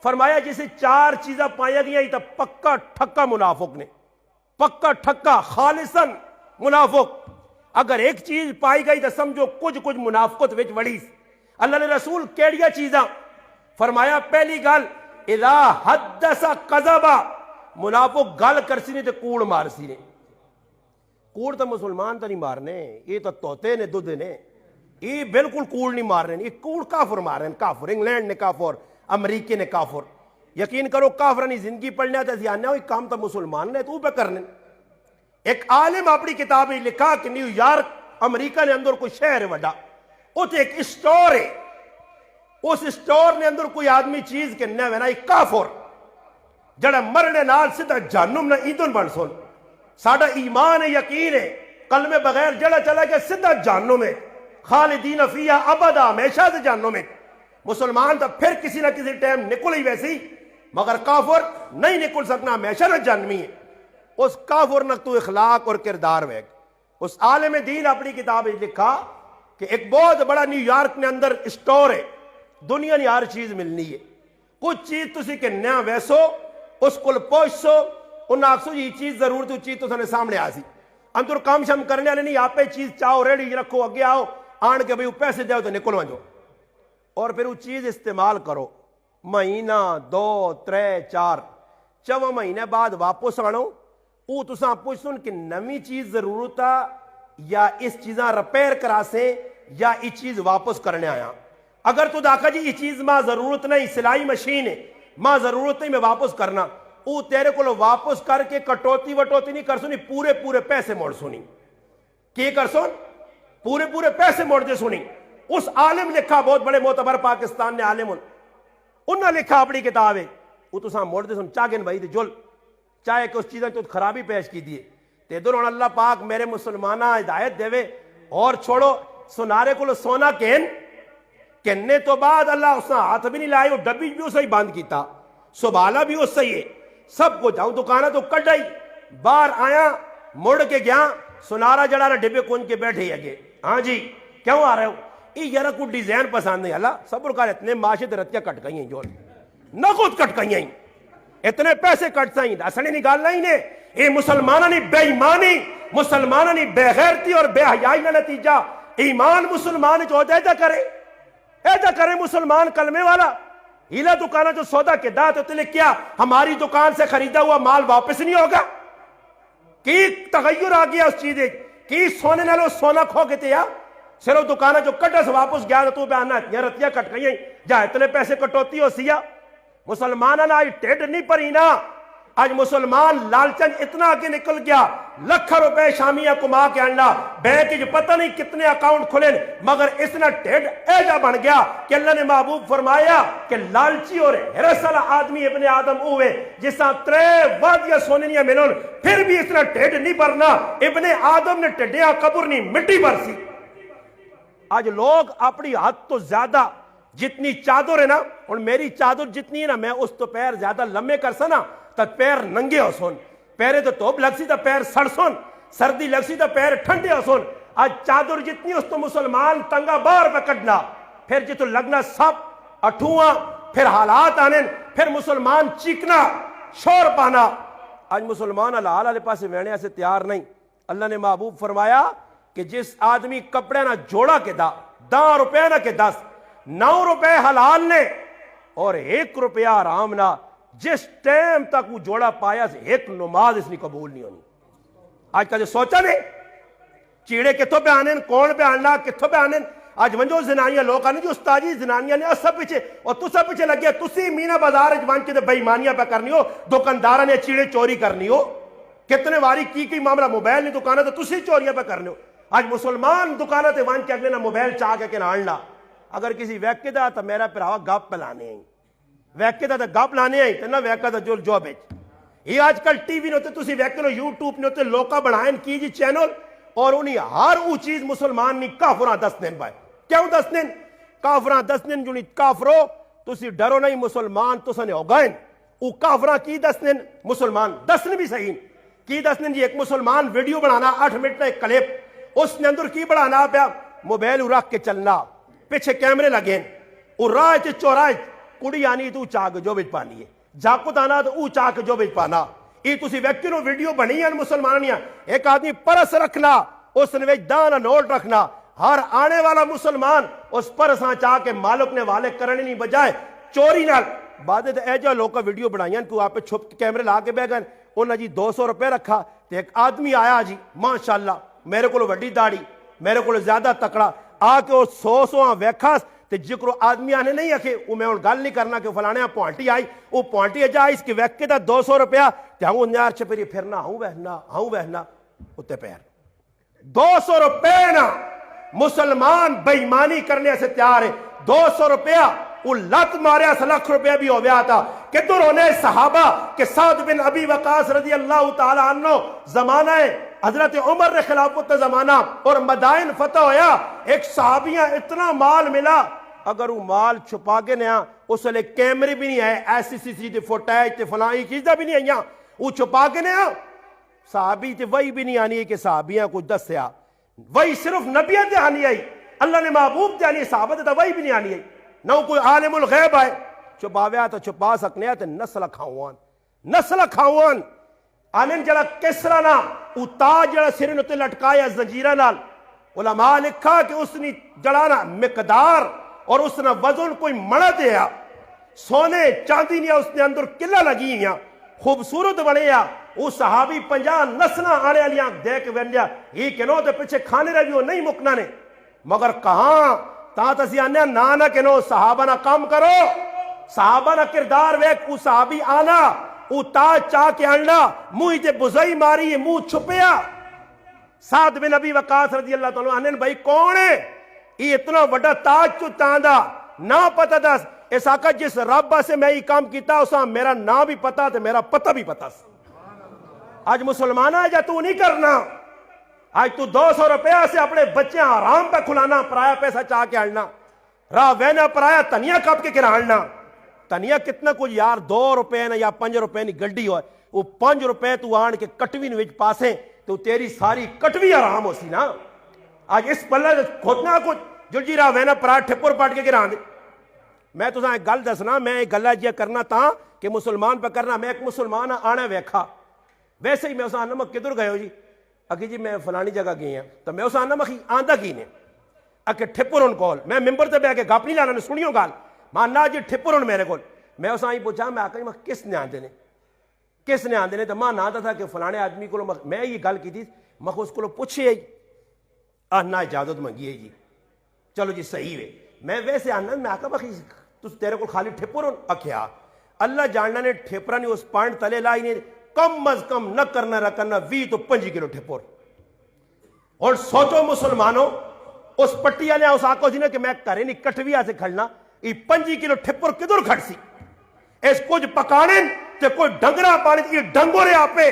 فرمایا جسے 4 چیزیں پایا گیا ہی تو پکا ٹھکا منافق نے، پکا ٹھکا خالصاً منافق۔ اگر ایک چیز پائی گئی تو سمجھو کچھ منافقت وچ وڑی۔ اللہ نے رسول کیڑیا چیزاں فرمایا پہلی گل اذا حدث کذبا، منافق گل کرسی نے تے کوڑ مارسی نے۔ کوڑ تو مسلمان تو نہیں مارنے، یہ تو توتے نے دودھ نے، یہ بالکل کوڑ نہیں مار رہے، یہ کوڑ کافر مار رہے ہیں، کافر انگلینڈ نے کافر امریکہ نے کافر۔ یقین کرو کافرانی زندگی پڑھنے آتا زیانہ ہوئی کام تو مسلمان نے تو پہ کرنے۔ ایک عالم اپنی کتاب میں لکھا کہ نیو یارک امریکہ نے اندر کوئی شہر وڈا اتنے ایک اسٹور ہے، اس اسٹور نے اندر کوئی آدمی چیز کے نہ وینا ایک کافر جڑا مرنے نال سیدھا جہنم نہ ایندھن بن سن۔ ساڈا ایمان ہے یقین ہے کلمے بغیر جڑا چلا گیا سیدھا جہنم ہے، خالدین فیہا ابدا، ہمیشہ سے جہنم میں۔ مسلمان تو پھر کسی نہ کسی ٹائم نکل ہی ویسی، مگر کافر نہیں نکل سکنا، ہمیشہ نہ جہنمی ہے۔ اس کافر نہ تو اخلاق اور کردار ویک۔ اس عالم دین اپنی کتاب لکھا کہ ایک بہت بڑا نیو یارک نے اندر اسٹور ہے، دنیا نے ہر چیز ملنی ہے، کچھ چیز تسی کہ نیا ویسو اس کو پوچھو، انہاں آکسو یہ چیز ضرورت ہے، چیز تو سنے سامنے آسی، اندر کام شام کرنے والے نہیں، آپ پہ چیز چاہو ریڈی رکھو، اگے آؤ آن کے بھئی پیسے دیو تو نکلو جو، اور پھر وہ چیز استعمال کرو، مہینہ 2 3 4 چو مہینے بعد واپس آنو، وہ تساں پوچھن کہ نمی چیز ضرورت ہے یا اس چیزاں ریپیئر کرا سے یا یہ چیز واپس کرنے آیا۔ اگر تو داکھا جی یہ چیز ماں ضرورت نہیں، سلائی مشین ہے ماں ضرورت نہیں میں واپس کرنا، وہ تیرے کو واپس کر کے کٹوتی وٹوتی نہیں کر سنی، پورے پورے پیسے موڑ سنی، کی کر سن پورے پورے پیسے موڑ دے سنی۔ اس عالم لکھا، بہت بڑے معتبر پاکستان نے عالم انہوں نے لکھا اپنی کتاب ہے، وہ تو ساں موڑ دے سن چاگن بھائی دے جل چاہے کہ اس چیزیں تو خرابی پیش کی دیئے تے در اللہ پاک میرے مسلمانہ ہدایت دے وے، اور چھوڑو سنارے کو سونا کہنے تو بعد اللہ اس نے ہاتھ بھی نہیں لائے، وہ ڈبی بھی اسے ہی بند کیتا، سبالہ بھی اس سے ہی ہے، سب کو جاؤں دکانہ تو کٹ آئی، باہر آیا مڑ کے گیا، سنارا جڑا رہا ڈبے کون کے بیٹھے اگے، ہاں جی کیوں آ رہے ہو؟ یہ یارہ کو ڈیزائن پسند نہیں، اللہ صبر کر، اتنے معاشت رتیاں کٹ گئی ہیں جو نہ خود کٹ گئی ہیں، اتنے پیسے کٹ سائیں، اسنے نکال نہیں نے، یہ مسلمانہ نے بے ایمانی، مسلمانہ نے بے غیرتی اور بے حیائی کا نتیجہ، ایمان مسلمان جو ایجا کرے مسلمان کلمے والا، ہیلا دکانہ جو سودا کے دات ہوتے لئے کیا ہماری دکان سے خریدا ہوا مال واپس نہیں ہوگا؟ کی تغیر آگیا اس چیزیں، کی سونے نالو سونا کھو کے تیا، سرو دکانہ جو کٹا سے واپس گیا تو بیانا یا رتیاں کٹ گئی ہیں، جا اتنے پیسے کٹوتی ہو سیا، مسلمانہ نا آج ٹیڈ نہیں پرینا، آج مسلمان لالچن اتنا آگے نکل گیا، لکھ روپے شامیہ کما کے انڈا، بینک جو پتہ نہیں کتنے اکاؤنٹ کھلیں، مگر اس نے ٹیڈ ایجا بن گیا کہ اللہ نے محبوب فرمایا کہ لالچی اور حرسل آدمی ابن آدم ہوئے، جسا 3 وادیاں سوننیاں ملون، پھر بھی اس نے ٹیڈ نہیں برنا، ابن آدم نے ٹیڈیاں قبر نہیں مٹی برسی۔ آج لوگ اپنی حد تو زیادہ جتنی چادر ہے نا، اور میری چادر جتنی ہے نا، میں اس تو پیر زیادہ لمبے کر سنا تا پیر ننگے ہو سن، پیرے تو توپ لگ سی تا پیر سڑ سن، سردی لگ سی تا پیر ٹھنڈے ہو سن۔ آج چادر جتنی اس تو مسلمان تنگا بار پکڑنا، پھر جتو لگنا سب اٹھواں، پھر حالات آنے، پھر مسلمان چیکنا شور پانا۔ آج مسلمان اللہ علیہ پاس وینے سے تیار نہیں۔ اللہ نے محبوب فرمایا کہ جس آدمی کپڑے نہ جوڑا کے دا 10 روپے نہ کے 10، 9 روپے حلال نے اور 1 روپیہ آرام نہ، جس ٹائم تک وہ جوڑا پایا سے 1 نماز اس نے قبول نہیں ہونی۔ آج کا جو سوچا نہیں چیڑے کتھوں پہ آنے، کون پہ آنا، کتھوں پہ آنے، آج ونجو زنانیاں لوگ آنے جو استاجی زنانیاں نے سب پیچھے، اور تو سب پیچھے لگیا، تسی مینہ بازار جوان کے بے ایمانیاں پہ کرنی ہو، دکاندارہ نے چیڑے چوری کرنی ہو، کتنے واری کی معاملہ موبائل نہیں دکانہ تو تسی چوریاں پہ کرنی ہو۔ آج مسلمان دکانہ تے وان کے اگلے نہ موبائل چاہ کے نہ، اگر کسی ویکے دا تا میرا پراوا گپ پلانے ہیں، ویکے دا تا گپ لانے ہیں تو نہ ویکا دا جو بیچ۔ یہ آج کل ٹی وی نوتے تسی ویکے نو یوٹیوب نوتے لوکا بڑھائیں کی جی چینل، اور انہی ہر او چیز مسلمان نہیں کافران 10 دن بائے۔ کیوں 10 دن؟ کافران 10 دن جو نہیں کافرو، تسی ڈرو نہیں مسلمان تو سنے ہوگائیں۔ او کافران کی 10 دن، مسلمان 10 دن بھی صحیح کی 10 دن جی۔ ایک مسلمان ویڈیو بنانا 8 منٹ ایک کلپ، اس نے اندر کی بڑھانا پیا موبائل رکھ کے چلنا، پیچھے کیمرے لگیں، اور راہ چوراہ کڑی آنی تو چاک جو بچ پانی ہے، جاکو دانا تو او چاک جو بچ پانا۔ یہ تسی ویکتی نو ویڈیو بنی ہے مسلمانیاں، ایک آدمی پرس رکھنا، اس نے ویچ دانا نوٹ رکھنا، ہر آنے والا مسلمان اس پرساں چاہ کے مالک نے والے کرنے نہیں بجائے چوری نال بعد ایجا لوکا ویڈیو بنائیاں تو آپ پہ چھپ کیمرے لا کے بے گئے، انہوں جی 200 روپے رکھا، تو ایک آدمی آیا جی ماشاءاللہ میرے کو وڈی داڑی، میرے کو زیادہ تکڑا، آ کے وہ 100 ویکھاس تے جکرو آدمی آنے نہیں ہے کہ وہ میں ان گل نہیں کرنا کہ فلانے پوانٹی آئی، وہ پوانٹی اجا اس کی ویک کے دا 200 روپیہ تے ہوں نیار چھپری پھرنا ہوں بہنا اتے پیر 200 روپے نا مسلمان بےایمانی کرنے سے تیار ہے۔ 200 روپیہ وہ لت ماریا 1 لاکھ روپیہ بھی ہو گیا تھا کہ در ہونے صحابہ کہ سعد بن ابی وقاص رضی اللہ تعالیٰ عنہ زمانہ حضرت عمر نے خلافت زمانہ اور مدائن فتح ہویا، ایک صحابیاں اتنا مال ملا، اگر وہ مال چھپا کے نیا اس لئے کیمرے بھی نہیں ہے، ایسی سی سی فوٹیج تے فلانی چیزیں بھی نہیں آئیاں، وہ چھپا کے نیا صحابی تے وہی بھی نہیں آنی ہے کہ صحابیاں کچھ دسیا، وہی صرف نبیت تے آنی آئی، اللہ نے محبوب تے آنی ہے، صحابت تے وہی بھی نہیں آنی ہے، نہ کوئی عالم الغیب آئے چھپاویا تو چھپا سکنے تے نسل کھاؤان آنن جڑا کسرا نا او تاج جڑا سرن تے لٹکایا زنجیرہ نال، علماء لکھا کہ اس نے جڑانا مقدار اور اس نے وزن کوئی مڑا دیا، سونے چاندی نیا اس نے اندر کلہ لگی ہیں، خوبصورت بڑے یا وہ صحابی 50 نسلہ آنے والیاں دیکھ ورنیا ہی کنو تے پیچھے کھانے رہی ہو نہیں مکنا نے، مگر کہاں تا تسیانے نانا کنو صحابہ نہ کام کرو، صحابہ نہ کردار ویک، وہ صحابی آنا وہ تاج چاہ کے آننا موہی تے بزائی ماری منہ چھپیا، سعد بن ابی وقاص رضی اللہ تعالیٰ عنہ بھائی کون ہے یہ اتنا وڈا تاج چو تاندہ نہ پتہ دس، اس آقا جس رب سے میں یہ کام کیتا اسا میرا نام بھی پتا تے میرا پتہ بھی پتا، آج مسلمان ہے جا تو نہیں کرنا، آج تو 200 روپیہ سے اپنے بچے حرام پہ کھلانا، پرایا پیسہ چاہ کے آننا، راہ وینا پرایا تنیا کپ کے کرانا، تنیا کتنا کچھ یار 2 روپے یا 5 روپے نہیں گلڈی ہوئے، وہ 5 روپے تو آن کے کٹوی نویج پاسیں تو تیری ساری کٹوی آرام ہو سی نا، آج اس پلہ کھوتنا کچھ جل جی راہ وینا پرایا ٹھپر پاٹ کے گران دے، میں تو ایک گل دسنا، میں ایک گلہ جیا کرنا تھا کہ مسلمان پہ کرنا، میں ایک مسلمان آنے ویکھا، ویسے ہی میں اسا آنا کدھر گئے ہو جی، اکی جی میں فلانی جگہ گئی ہیں، تو میں اسا آنا مخی آندہ کی نے، اکی ٹھپر ان کول، میں ممبر تے بے کے گاپ نہیں لانا نے سنیوں گال، ماننا جی ٹھپر ان میرے کول، میں اسا ہی پوچھا میں آکا جی کس نے آندے نے، کس نے آندے نے، تو ماں نہ تھا کہ فلانے آدمی کو میں یہ گل کی تھی، میں اس کو پوچھے آنا اجازت منگی ہے جی، چلو جی صحیح ہے، میں ویسے آنا میں آکا بخی تو تیرے کو خالی ٹھپر ان اکھیا، اللہ جاننا نے ٹھپرہ نے اس پانڈ تلے لائی نے کم از کم نہ کرنا رکھنا 20 تو 5 کلو ٹھپر، اور سوچو مسلمانوں اس پٹی آنے اس آقا جی نے کہ میں کرے نہیں کٹویا سے کھڑنا، یہ 5 کلو ٹھپر کدھر کھڑ سی، اس کچھ پکانے تے کوئی ڈنگرہ پانے یہ ڈنگو رہے آپے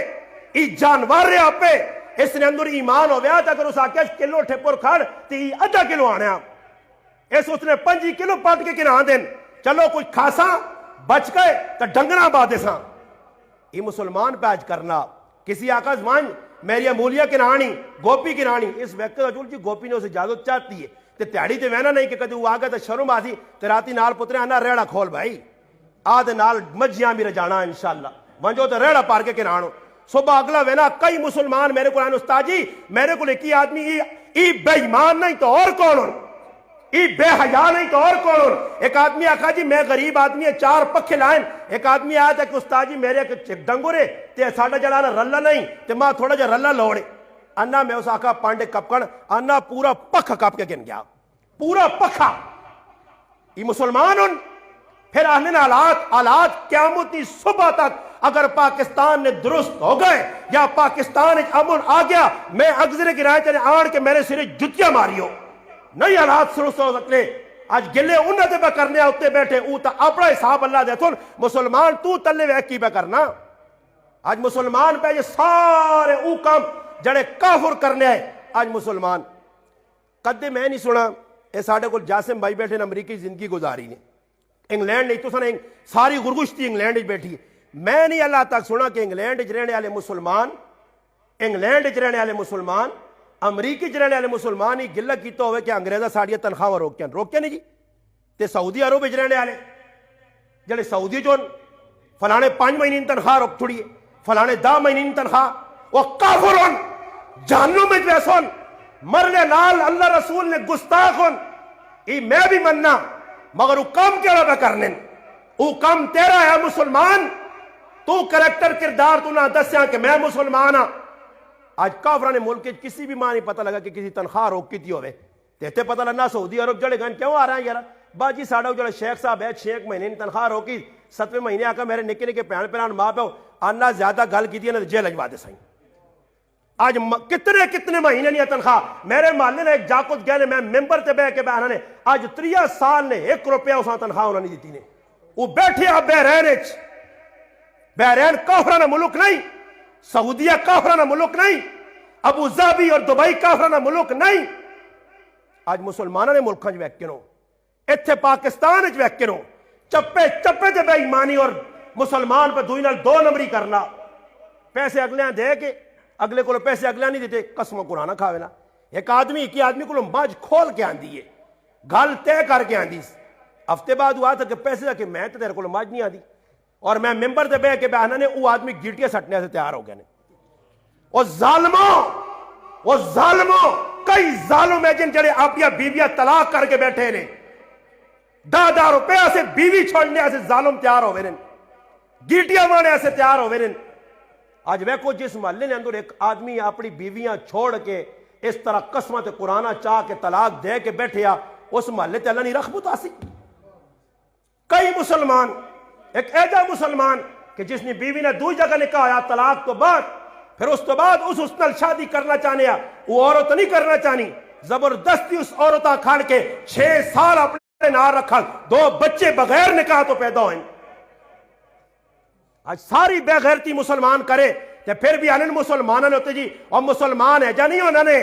یہ جانوار رہے آپے، اس نے اندر ایمان ہو گیا تھا اگر اس آقا کلو ٹھپر کھڑ تو یہ آدھا کلو آنے آپ، اس نے 5 کلو پاٹ کے کنہ دیں، چلو کچھ کھاسا بچ گئے تو ڈنگرہ بادے ساں، یہ مسلمان پہ آج کرنا، کسی آقا زمان میری امولیہ کی نانی گوپی کی نانی اس وقت رجول جی گوپی نے اسے اجازت چاہتی ہے تے تیاری تے وینا نہیں کہ کدی وہ آگے تے شرم آسی تے راتی نال پترے آنا ریڑا کھول بھائی آدھے نال مجھیاں بھی رجانا انشاءاللہ منجو تے ریڑا پار کے کنانو صبح اگلا وینا کئی مسلمان میرے کو آنے استاد جی میرے کو لکی آدمی ای بے ایمان نہیں تو اور کون ای بے حیا نہیں تو اور کون، ایک آدمی آقا جی میں غریب آدمی ہے 4 پکھے لائن، ایک آدمی آیا تھا کہ استاد جی میرے ڈنگورے تے ساڑھا جلانا رلہ نہیں تے ماں تھوڑا جا رلہ لوڑے، انہا میں اس آقا پانڈے کپکڑ انہا پورا پکھ کپ کے گن گیا، پورا پکھا، یہ مسلمان ان پھر اہلن آلات قیامتی صبح تک اگر پاکستان نے درست ہو گئے یا پاکستان امن آ گیا میں اگزرے کی رائے چلے آڑ کے میرے سرے جتیاں ماری ہو نہیں حالات سرست ہو سکتے، آج گلے انہیں دے پہ کرنے ہوتے بیٹھے اوتا اپنا حساب اللہ دے تھول مسلمان تو تلے ویک کی پہ کرنا، آج مسلمان پہ یہ سارے او کام جڑے کافر کرنے ہیں، آج مسلمان قدے میں نہیں سنا اے ساڑھے کو جاسم بھائی بیٹھے امریکی زندگی گزاری نے انگلینڈ نہیں تو سنے ساری غرگشتی انگلینڈ بیٹھی ہے، میں نہیں اللہ تک سنا کہ انگلینڈ رہنے والے مسلمان انگلینڈ رہنے والے مسلمان امریکی رہنے والے مسلمان ہی گلہ کیتا ہوئے کہ انگریزہ ساڑھیا تنخواہ روکیا نہیں جی تے سعودی عرب رہنے والے جڑے سعودی جو فلانے 5 مہینے تنخواہ روک چھوڑیے فلانے 10 مہینے تنخواہ وہ کافرون جہنم میں جیسون مرنے نال اللہ رسول نے گستاخون ای میں بھی مننا مگر وہ کام کیا رہا کرنے وہ کام تیرا ہے مسلمان تو کریکٹر کردار تو نہ دسیاں کہ میں مسلمان ہاں، آج کافران ملک کے کسی بھی ماں نہیں پتہ لگا کہ کسی تنخواہ روک کی تھی ہوئے تیتے پتہ لگنا سعودی عرب جڑے گن کیوں آ رہا ہے یارا باجی ساڑھا جڑا شیخ صاحب ہے 6 مہینے تنخواہ روکی 7ویں مہینے آکا میرے نکے نکے پہن پہنان ماں پہ آنا زیادہ گل کی تھی نا جیل اجوا دے سائیں، آج کتنے مہینے نہیں تنخواہ میرے محلے نے ایک جاکت گئے میں ممبر تے بے کے بہنا نے آج 3 سال نے 1 روپیہ اساں تنخواہ انہوں نے دیتی نے وہ بیٹھے آپ بحرین کافرانہ ملک نہیں سعودیہ کافرانہ ملک نہیں، ابو ظبی اور دبئی کافرانہ ملک نہیں. آج مسلمانوں نے ملکاں چ ویکن اتنے پاکستان چ ویکن چپے چپے تے بے ایمانی اور مسلمان پہ دوئی نال 2 نمبری کرنا. پیسے اگلے دے کے اگلے کو پیسے اگلے نہیں دیتے قسم قرآن کھاوے نا. ایک آدمی کو مجھ کھول کے آندی ہے گل طے کر کے آندی. ہفتے بعد ہوا تھا کہ پیسے کہ میں تیرے کو مجھ نہیں آندی اور میں ممبر تے بہ کے بیانا نے وہ آدمی گیٹیاں سٹنے سے تیار ہو گئے. وہ ظالموں کئی ظالم ایجن جڑے اپنی بیویاں طلاق کر کے بیٹھے نے 10,000 روپے سے بیوی چھوڑنے سے ظالم تیار ہوئے نے گیٹیاں مانے سے تیار ہوئے نے. آج ویکو جس محلے نے اندر ایک آدمی اپنی بیویاں چھوڑ کے اس طرح قسمت قرآن چاہ کے طلاق دے کے بیٹھے اس محلے تے اللہ نہیں رحمت آسی. کئی مسلمان ایک ایجا مسلمان کہ جس نے بیوی نے دوسری جگہ نکاح آیا طلاق تو بعد پھر اس تو بعد اس نال شادی کرنا چاہنے وہ عورت نہیں کرنا چاہنی زبردستی اس عورت کھڑ کے 6 سال اپنے نار رکھا 2 بچے بغیر نکاح تو پیدا ہوئے. آج ساری بے غیرتی مسلمان کرے تے پھر بھی انہوں مسلمانوں نے ہوتے جی اور مسلمان ہے جا نہیں ہونا نے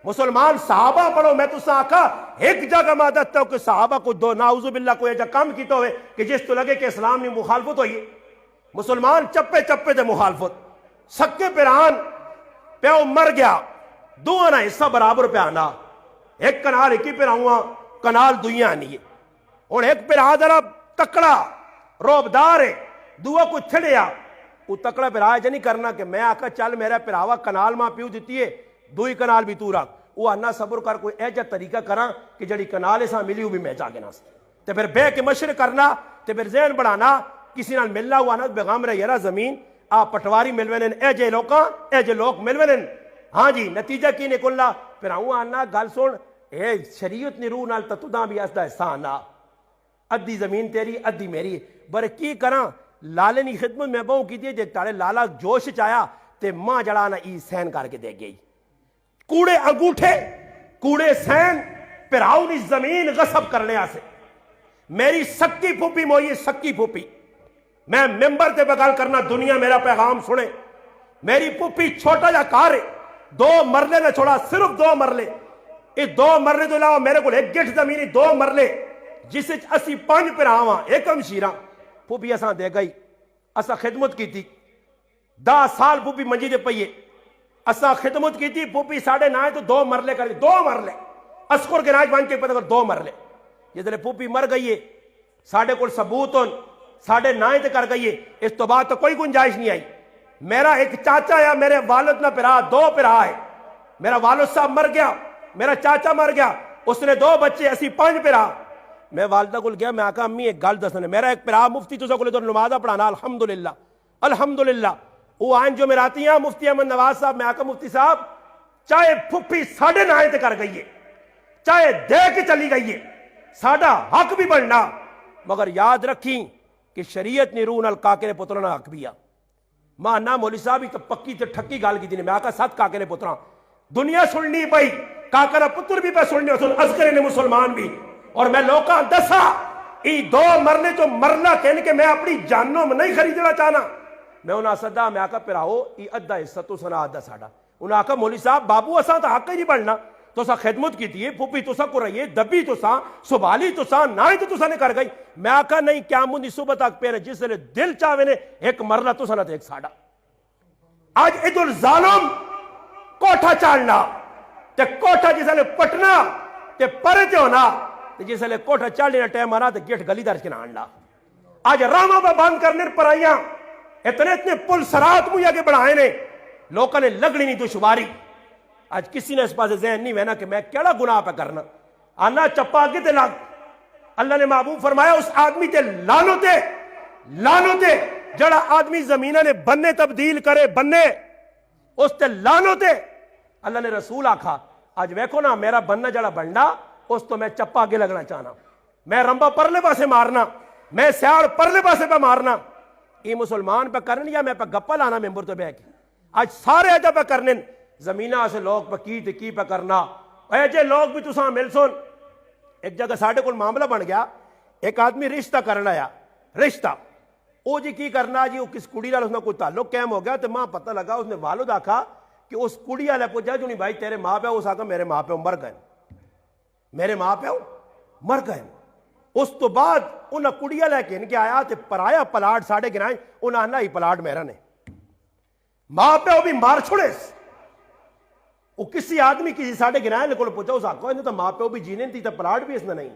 مسلمان صحابہ پڑھو. میں تو آکھا ایک جگہ مادت ہوں کہ صحابہ کو دو نعوذ باللہ کوئی ایجا کام کیتا ہوئے کہ جس تو لگے کہ اسلام نے مخالفت ہوئی. مسلمان چپے چپے دے مخالفت سکے پیران پیو مر گیا 2 آنا حصہ برابر پہ آنا ایک کنال ایک ہی پہ رہوں کنال دوئیاں آنی ہے. اور ایک پہ رہا ذرا تکڑا روبدار ہے دعا کو چھڑیا وہ تکڑا پہ رہا جا نہیں کرنا کہ میں آکا چل میرا پہ رہا کنال ماں پیو دیتی ہے 2 کنال بھی تو رکھ وہ آنا صبر کر کوئی ایجا طریقہ کرا کہ جڑی کنال ایسا ملی وہ بھی میں جاگے نہ تے پھر بے کے مشرق کرنا تے پھر ذہن بڑھانا کسی نال ملنا ہوا نا بیغام رہی ہے زمین پٹواری ملوینن ایجے لوگ ملوینن. ہاں جی نتیجہ کی نکلنا پھر آؤں آنا گل سن اے شریعت نی روح نال تتوداں بھی اسدا احسان آ ادھی زمین تیری ادھی میری بر کی کراں لالے نی خدمت میں بہوں کی دی جے تاڑے لالا جوش چایا تے ماں جڑانا ای سین کر کے دے گئی کوڑے انگوٹھے کوڑے سین پھراؤ نی زمین غصب کرنے آسے. میری سکی پھوپی موئی سکی پھوپی میں ممبر تے بغال کرنا دنیا میرا پیغام سنے. میری پھوپی چھوٹا جا کار ہے 2 مرلے نے چھوڑا صرف 2 مرلے یہ 2 مرلے تو علاوہ میرے کو ایک گٹھ زمینی 2 مرلے جس اسی 5 پھراواں ایک ہمشیراں. پھوپی اساں دے گئی اساں خدمت کی تھی 10 سال پھوپی منجی دے پئیے اساں خدمت کی تھی پھوپی 9.5 تو 2 مرلے کر 2 مرلے اسکر کے راج بان کے پتہ کر 2 مرلے جدھر پھوپی مر گئی ہے ساڑھے کو ثبوت 9.5 تے کر گئی ہے اس تو بعد تو کوئی گنجائش نہیں آئی. میرا ایک چاچا ہے میرے والد نہ پھرا 2 پھرا ہے میرا والد صاحب مر گیا میرا چاچا مر گیا اس نے 2 بچے اسی 5 پھرا. میں والدہ کو گیا میں آکا امی ایک گل دسنے میرا ایک پھرا مفتی تو سکولے تو نمازہ پڑھانا الحمدللہ وہ آئین جو میرا آتی ہیں مفتی احمد نواز صاحب میں آکا مفتی صاحب چاہے پھپی 9.5 تے کر گئی ہے چاہے دے کے چلی گئی ہے ساڑھا حق بھی بڑھنا مگر یاد رکھیں کہ شریعت نے روح نال کاکے نے پترنا حق بھی ماں نا مولی صاحب ہی تو پکی تے ٹھکی گال کی دی نے میں آکا 7 کاکے نے پتران دنیا سننی پئی کاکا نا پتر بھی پہ سننی ازکرے نے مسلمان بھی اور میں لوکاں دسا ای 2 مرنے تو مرنا کہنے کہ میں اپنی جانوں میں نہیں خریدنا چاہنا. میں انہاں صدا میں آکا پھراؤ ای ادھا حصہ تو سنا ادھا ساڑا انہاں آکا مولی صاحب بابو اساں تو حق ہی نہیں بڑھنا تو سا خدمت کی تھی پھوپی تو سا کو رہی ہے دبی تو سا سبالی تو سا نائی تو سا نے کر گئی. میں آکا نہیں کیا مندی صبح تک پہنے جس نے دل چاہوے نے ایک مرنا تو سنا تو ایک ساڑا. آج عید الظالم کوٹھا چاڑنا تے کوٹھا جس نے پٹنا تے پرے تے ہونا تے جس نے کوٹھا چاڑنے ٹائم آنا تے گیٹ گلی درج کے نہ آج راما پہ بند کرنے پر آئیاں اتنے پل سرات مجھے آگے بڑھائے نے لوگوں نے لگنی نہیں دشواری. آج کسی نے اس پاس ذہن نہیں وینا کہ میں کیڑا گناہ پہ کرنا آنا چپا آگے تے لگ. اللہ نے محبوب فرمایا اس آدمی تے لانو تے جڑا آدمی زمینہ نے بننے تبدیل کرے بننے اس تے لانو تے. اللہ نے رسول آکھا آج ویکھو نا میرا بننا جڑا بننا اس تو میں چپا آگے لگنا چاہنا میں رمبا پرلے پاسے مارنا میں سیار پرلے پاسے پہ مارنا. یہ مسلمان پہ کرنے یا میں پہ گپا لانا ممبر تو بہ کے آج سارے ایجا پہ کرنے زمینہ سے لوگ پہ کی پہ کرنا ایجے لوگ بھی تو ساں مل سن. ایک جگہ ساڑھے کو معاملہ بن گیا ایک آدمی رشتہ کرنا آیا رشتہ او جی کی کرنا جی وہ کس کڑی نال اس نے کوئی تعلق قائم ہو گیا تو ماں پتہ لگا اس نے والد آکھا کہ اس کڑی والے پوچھا جو نہیں بھائی تیرے ماں پیو، اس آخر میرے ماں پیو مر گئے، میرے ماں پیو مر گئے۔ اس تو بعد انہیں کڑیا لے کے ان کے آیا تے پرایا پلاٹ ساڑھے گرائیں، انہیں آنا ہی پلاٹ میرا نے، ماں پیو بھی مار چھوڑے۔ وہ کسی آدمی کسی ساڑھے گرائیں لے کو پوچھا، اس آخر انہیں تو ماں پیو بھی جینے تھی تو پلاٹ بھی اس نے نہیں۔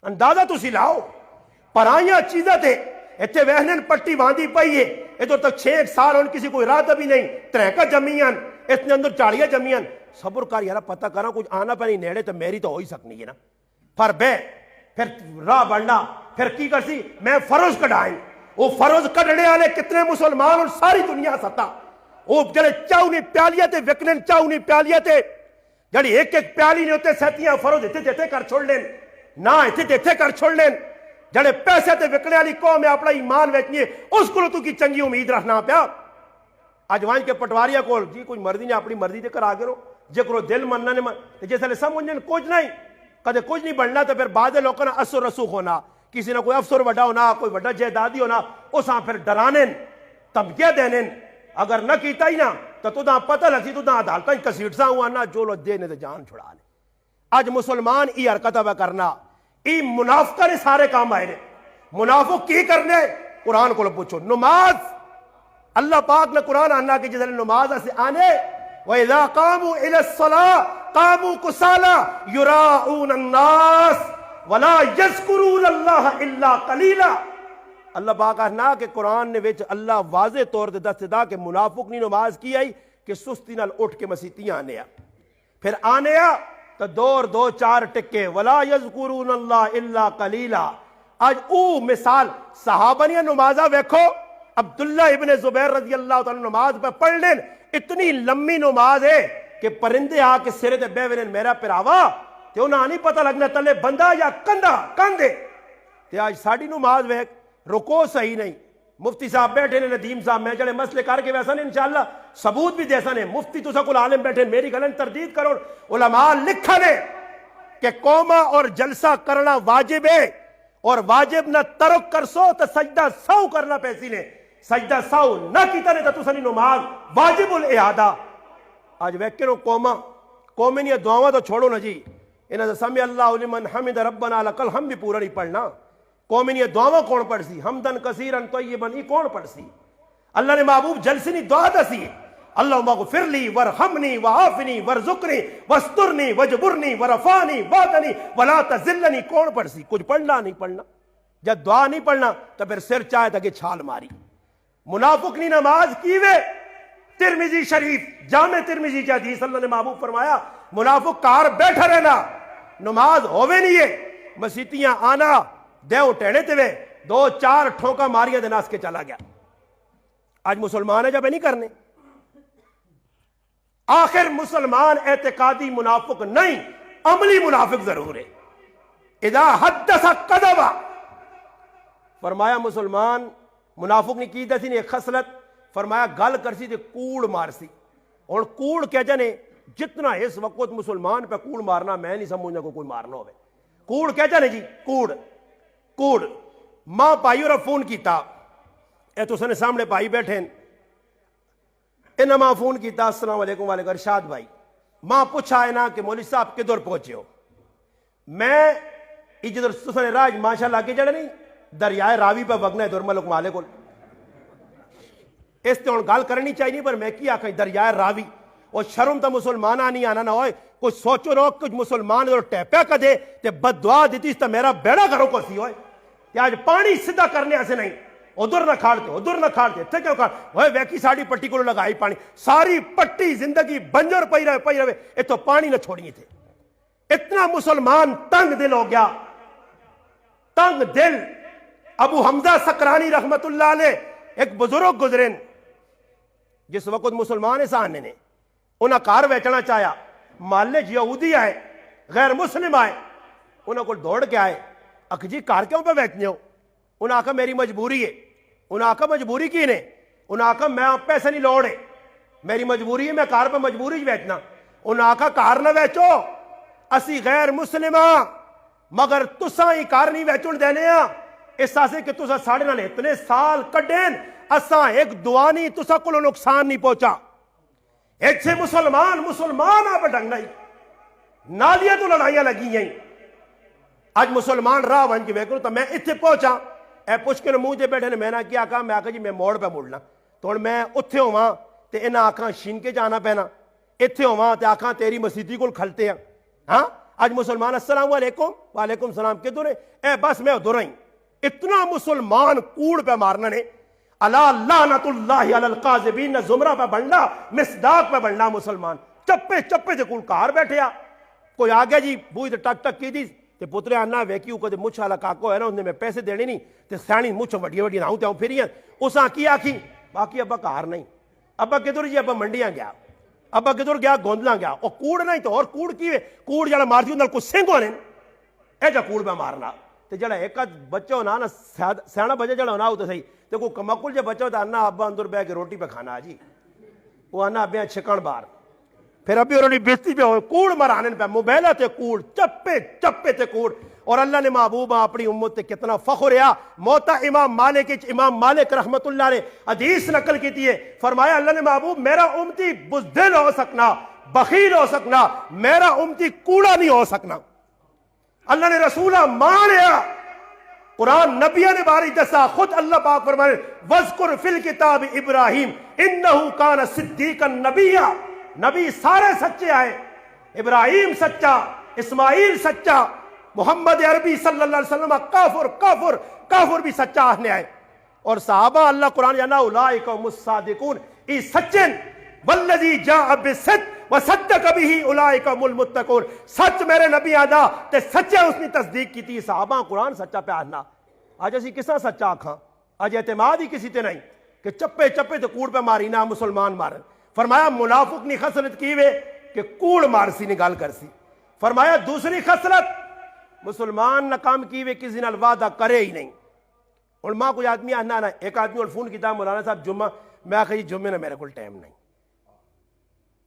اندازہ تو سی لاؤ پرائیاں چیزیں تھے اتنے وہنن پٹی باندھی پئی ہے، ادھر تک 6 سال ان کسی کوئی رات بھی نہیں، تریکا جمیاں اس نے اندر چاڑیاں جمیاں۔ صبر کر یارا، پتہ کرا کچھ آنا پہ نہیں نیڑے تو میری تو ہو ہی سکنی ہے نا، پر بے پھر راہ بڑھنا، پھر کی کر سی میں فروز کڑھائیں۔ وہ فروز کڑھنے والے کتنے مسلمان اور ساری دنیا ستا، وہ جڑے چاؤ نہیں پیالیاں تے وکنن چاؤ نہیں پیالیاں تے جڑی ایک ایک پیالی نے ہوتے سہتیاں فروز اتنے دیتے کر چھوڑ لین، نہ اتنے دیتے کر چھوڑ لین۔ جڑے پیسے تے وکنے والی قوم ہے اپنا ایمان ویچنی ہے، اس کو تو کی چنگی امید رکھنا پیا۔ اج وائن کے پٹواریا کو جی کچھ مرضی نے اپنی مرضی دے کر آگے رو، جے کرو دل مننا نے جیسے لے سمجھنے کچھ نہیں، کدے کچھ نہیں بننا تو پھر بعد لوگوں نے اثر رسوخ ہونا، کسی نے کوئی افسر وڈا ہونا، کوئی وڈا جائیدادی ہونا، اس ہاں پھر ڈرانے تمکیاں دینے، اگر نہ کیتا ہی نہ تو تدا پتہ لگی تدا عدالتاں کسیٹساں ہوا نہ جو لو دینے تے جان چھڑا لے۔ اج مسلمان ای حرکتہ وہ کرنا، ای منافقہ نے سارے کام آئے نے۔ منافق کی کرنے قرآن کو پوچھو، نماز اللہ پاک نے قرآن آنا کہ جس نماز سے آنے وَإِذَا قَامُوا إِلَى الصَّلَاةِ قَامُوا كُسَالَىٰ يُرَاءُونَ النَّاسَ وَلَا يَذْكُرُونَ اللَّهَ إِلَّا قَلِيلًا۔ اللہ پاک کہنا کہ قرآن نے وچ اللہ واضح طور تے دس دا کہ منافق نہیں نماز کی آئی کہ سستی نال اٹھ کے مسیتیاں آنے آ، پھر آنے آ تو دور 2-4 ٹکے وَلَا يَذْكُرُونَ اللَّهَ إِلَّا قَلِيلًا۔ آج او مثال صحابہ نے نمازہ ویکھو، عبداللہ ابن زبیر رضی اللہ تعالیٰ نماز پہ پڑھ لیں، اتنی لمبی نماز ہے کہ پرندے آ کے سرے تے بے ونن میرا پراوا تے انہاں نہیں پتہ لگنا تلے بندہ یا کندھا کندھے۔ تے آج ساڑی نماز ویکھ رکوع صحیح نہیں، مفتی صاحب بیٹھے نے ندیم صاحب میں جڑے مسئلے کر کے ویسا نے انشاءاللہ ثبوت بھی دیسا نے، مفتی تو سکول عالم بیٹھے میری گلن تردید کرو، علماء لکھا نے کہ قومہ اور جلسہ کرنا واجب ہے اور واجب نہ ترک کر سو تو سجدہ سو کرنا پیسی نے، سجدہ سو نہ کیتا نے تو سنی نماز واجب الاعادہ۔ آج ویکرو قومیں نہیں دعاواں تو چھوڑو نا جی، انہاں سے سمع اللہ لمن حمد ربنا لکل ہم بھی پورا نہیں پڑھنا۔ قومیں نہیں دعاواں کون پڑھ سی؟ حمدن کثیرن طیبن ای کون پڑھ سی؟ اللہ نے محبوب جلسی نہیں دعا دسی، اللہم اغفر لی ورحمنی وعافنی ورزقنی واسترنی وجبرنی ورفانی وعدنی ولا تذلنی کون پڑھ سی؟ کچھ پڑھنا نہیں پڑھنا، جب دعا نہیں پڑھنا تو پھر سر چاہے تک چھال ماری۔ منافق نہیں نماز کیوے، ترمذی شریف جامع ترمذی کی حدیث اللہ نے محبوب فرمایا منافق کار بیٹھا رہنا، نماز ہووے نہیں ہے، مسیتیاں آنا دیو ٹیڑے تے 2-4 ٹھوکا ماریاں دے ناس کے چلا گیا۔ آج مسلمان ہے جب نہیں کرنے، آخر مسلمان اعتقادی منافق نہیں، عملی منافق ضرور ہے۔ اذا حدث کذب، فرمایا مسلمان منافق نے کی دسی نے ایک خصلت، فرمایا گل کرسی تے کوڑ مارسی۔ اور کوڑ کیا جانے جتنا اس وقت مسلمان پہ کوڑ مارنا میں نہیں سمجھنا کو کوئی مارنا ہوئے، کوڑ کیا جانے جی کوڑ کوڑ۔ ماں پائی اور فون کیتا، اے تو سنے سامنے پائی بیٹھے انہاں ماں فون کیتا، السلام علیکم وعلیکم ارشاد بھائی، ماں پوچھا ہے نا کہ مولوی صاحب کدھر پہنچے ہو؟ میں جدھر سنے راج ماشاءاللہ کے جڑے نہیں دریائے راوی پہ وگنا ہے دور ملک مالے کو، اس تے ہن گل کرنی چاہیے پر میں کی آکھیں دریائے راوی اور شرم تا مسلمانہ نہیں آنا نہ ہوئے، کچھ سوچو رو کچھ مسلمان اور ٹیپیا کا دے تے بد دعا دیتی تا میرا بیڑا گھروں کو سی ہوئے کہ آج پانی سدھا کرنے ایسے نہیں، ادھر نہ کھاڑتے ادھر نہ کھاڑتے تھے کیوں کھاڑ وہ ویکی ساڑی پٹی کو لگائی پانی، ساری پٹی زندگی بنجر پئی رہے یہ تو پانی نہ چھوڑیے تھے۔ اتنا مسلمان تنگ دل ہو گیا، تنگ دل۔ ابو حمزہ سکرانی رحمت اللہ علیہ ایک بزرگ گزرین جس وقت مسلمان سانے نے انہاں کار ویچنا چاہیا، محلے یہودی آئے غیر مسلم آئے، انہاں کو دوڑ کے آئے اکھ جی کار کیوں پہ بیچنے ہو؟ انہاں آکھا میری مجبوری ہے۔ انہاں آکھا مجبوری کی نے؟ انہاں آکھا میں آپ پیسے نہیں لوڑے، میری مجبوری ہے میں کار پہ مجبوری بیچنا۔ انہاں آکھا کار نہ بیچو، اسی غیر مسلم ہاں مگر تساں ہی کار نہیں بیچن دینے ہاں، اس آسے کہ تساں ساڑھے نال اتنے سال کڈین اساں ایک دعا نہیں تساں کو نقصان نہیں پہنچا۔ ایک سے مسلمان آپ ڈنگ نہیں نالیاں تو لڑائیاں لگی ہیں اج مسلمان راہ ون کے ویکھو تو میں اتنے پہنچا اے پوچھ کے منہ سے بیٹھے نے میں کیا آخا میں آخا جی میں موڑ پہ مڑنا تو میں اتنے ہوا تو انہیں آخان شین کے جانا پینا اتنے ہوا تو آخان تیری مسیدی کو کھلتے ہیں ہاں اج مسلمان السلام علیکم وعلیکم السلام کدھر ہے اے بس میں ادھر ہی اتنا مسلمان کوڑ پہ مارنا نے الا لعنت اللہ علی القاذبین زمرہ پہ بننا مصداق پہ بننا مسلمان چپے چپے سے کوڑ کار بیٹھے کوئی آ گیا جی بوئی ٹک ٹک کی دی تے پترے آنا ویکیو کدے مچھ والا کاکو ہے نا انہیں میں پیسے دینے نہیں تے سیانی مچھ وڈی وڈی ناؤں تے ہوں پھر اساں کی آکھی باقی ابا کار نہیں ابا کدھر جی ابا منڈیاں گیا ابا کدھر گیا گوندلاں گیا اور کوڑ نہیں تو اور کوڑ کی کوڑ جڑا مارتی اندر کچھ سنگ ہونے اے جا کوڑ پہ مارنا تے جڑا ایک بچہ ہونا نا سیانا بچہ جڑا ہونا ہو تو صحیح تے کوئی کمکل جے بچہ ہوتا انا ابا اندر بہ کے روٹی پہ کھانا جی وہ آنا ابیاں چھکن بار پھر ابھی انہوں نے بیستی پہ ہوئے کوڑ مرانے پہ موبائلہ تے کوڑ چپے چپے تے کوڑ اور اللہ نے محبوبہ اپنی امت تے کتنا فخر ہے موتا امام مالک رحمت اللہ نے حدیث نقل کی تھی ہے فرمایا اللہ نے محبوب میرا امتی بزدل ہو سکنا بخیل ہو سکنا میرا امتی کوڑا نہیں ہو سکنا اللہ نے رسولہ مانیا قرآن نبیہ نے باری دسا خود اللہ پاک فرمائے وَذْكُرْ فِي الْكِتَابِ ابراہیم اِنَّهُ كَانَ صِدِّيقًا نَبِيًّا نبی سارے سچے آئے ابراہیم سچا اسماعیل سچا محمد عربی صلی اللہ علیہ وسلم کافر بھی سچا آنے آئے اور صحابہ اللہ قرآن جانا اولئک هم الصادقون ای سچن والذی جاء بالصدق وصدق به اولئک هم المتقون سچ میرے نبی آدھا تے سچے اس نے تصدیق کی تھی صحابہ قرآن سچا پہ آنا آج اسی کسا سچا آکھاں آج اعتماد ہی کسی تے نہیں کہ چپے چپے تے کوڑ پہ ماری نہ مسلمان مارن فرمایا منافق نے خسرت کی وے کہ کوڑ مارسی نے گال کرسی فرمایا دوسری خسرت مسلمان ناکام کی وے کسی نال وعدہ کرے ہی نہیں اور ماں کوئی آدمی آنا نا ایک آدمی اور فون کیتا مولانا صاحب جمعہ میں آکھا جی جمعہ نا میرے کو ٹائم نہیں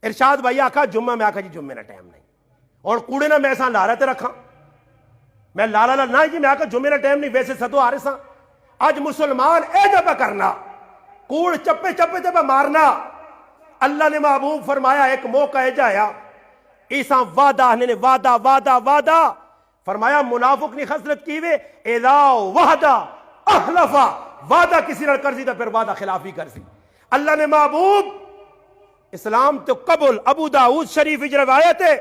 ارشاد بھائی آکھا جمعہ میں آکھا جی جمعہ نا ٹائم نہیں اور کوڑے نا میں ایسا لارا تے رکھا میں لالا نہ جی میں آکھا جمعہ نا ٹائم نہیں ویسے سدو آ رہے سا آج مسلمان اے جب کرنا کوڑ چپے چپے تے پہ مارنا اللہ نے محبوب فرمایا ایک موقع ہے جایا عیسیٰ وعدہ نے وعدہ فرمایا منافق نے خسرت کی وے اذا وعدہ احلفا وعدہ کسی نے کر سی تو پھر وعدہ خلافی کر سی اللہ نے محبوب اسلام تو قبل ابو داؤد شریف روایت ہے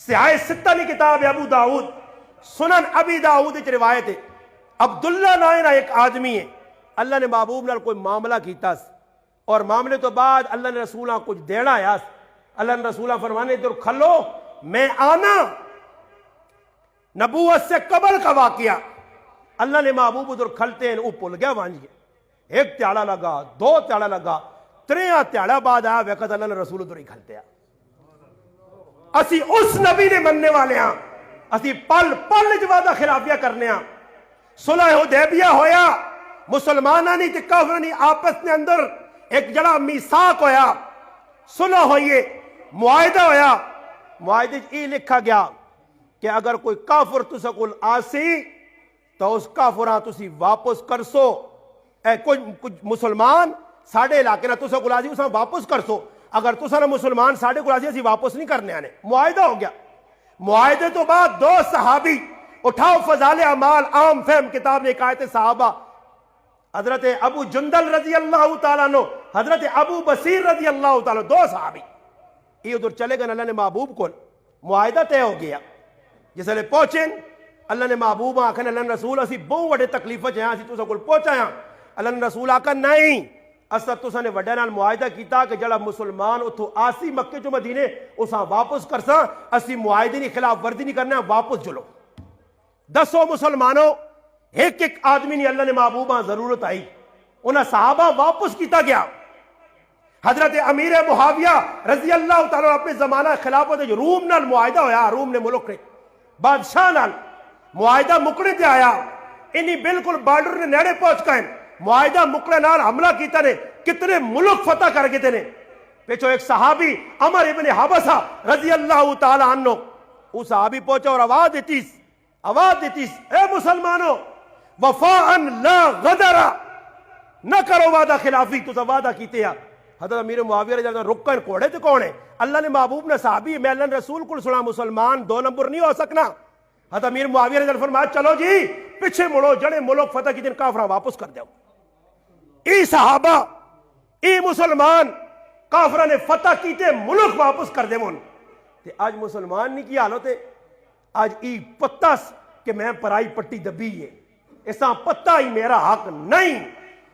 سیاہ ستہ کی کتاب ہے ابو داؤد سنن ابی داؤد روایت ہے عبداللہ نائنہ ایک آدمی ہے اللہ نے محبوب نے کوئی معاملہ کیتا اور معاملے تو بعد اللہ نے رسولہ کچھ دینا آیا اللہ نے رسولہ فرمانے ادھر کھلو میں آنا نبوت سے قبل کا واقعہ اللہ نے محبوب ادھر کھلتے ہیں وہ پل گیا وانج گیا ایک تیاڑا لگا دو تیاڑا لگا تریاں تیاڑا بعد آیا وقت اللہ نے رسول ادھر ہی کھلتے ہیں اسی اس نبی نے مننے والے ہیں اسی پل جوادہ خلافیہ کرنے ہیں صلح حدیبیہ ہویا مسلمانانی تے کافرانی آپس نے اندر ایک جڑا میثاق ہویا صلح ہوئیے معاہدہ ہویا معاہدے یہ لکھا گیا کہ اگر کوئی کافر تسا کول آسی تو اس کافران تسی واپس کر سو کوئی مسلمان ساڑھے علاقے نہ تسا کول آسی اسا واپس کر سو اگر تسا نہ مسلمان ساڑھے کول آسی اسی واپس نہیں کرنے آنے معاہدہ ہو گیا معاہدے تو بعد دو صحابی اٹھاؤ فضائل اعمال عام فہم کتاب نے آیت صحابہ حضرت ابو جندل رضی اللہ تعالیٰ عنہ حضرت ابو بصیر رضی اللہ تعالیٰ دو صحابی یہ ادھر چلے گئے اللہ نے محبوب کو معاہدہ طے ہو گیا جس لئے پہنچیں اللہ نے محبوب آکھنے اللہ نے رسول اسی بہت وڈے تکلیفہ جہاں اسی تسا کول پہنچایا اللہ نے رسول آکھا نہیں اصلا تسا نے وڈے نال معاہدہ کیتا کہ جڑا مسلمان اتھو آسی مکے جو مدینے اسا واپس کرساں اسی معاہدے نہیں خلاف ورزی نہیں کرنا واپس جلو دسو مسلمانوں ایک ایک آدمی نے اللہ نے محبوبہ ضرورت آئی انہاں صحابہ واپس کیتا گیا حضرت امیر معاویہ رضی اللہ تعالیٰ اپنے زمانہ خلافت روم نال معاہدہ ہویا روم نے ملک نے بادشاہ نال معاہدہ مکڑے تے آیا انہی بالکل بارڈر نے نیڑے پہنچ گئے معاہدہ مکڑے نال حملہ کیتا نے کتنے ملک فتح کر کے نے پیچھو ایک صحابی عمر ابن حبسہ رضی اللہ تعالیٰ عنہ وہ صحابی پہنچا اور آواز دیتیس اے مسلمانوں وفاءً لا غدرہ نہ کرو وعدہ خلافی تو وعدہ کیتے ہیں حضرت امیر معاویہ رضی اللہ عنہ رکن کوڑے تے کون ہے؟ اللہ نے محبوب نے صحابی میں اللہ نے رسول کو سنا مسلمان 2 نمبر نہیں ہو سکنا۔ حضرت امیر معاویہ رضی اللہ عنہ فرمایا چلو جی پیچھے مڑو، جڑے ملک فتح کی دن کافراں واپس کر دیو۔ ای صحابہ ای مسلمان کافراں نے فتح کیتے ملک واپس کر دے من تے آج مسلمان نہیں کی حالت ہے؟ آج ای پتس کہ میں پرائی پٹی دبی ہے، ایسا پتہ ہی میرا حق نہیں،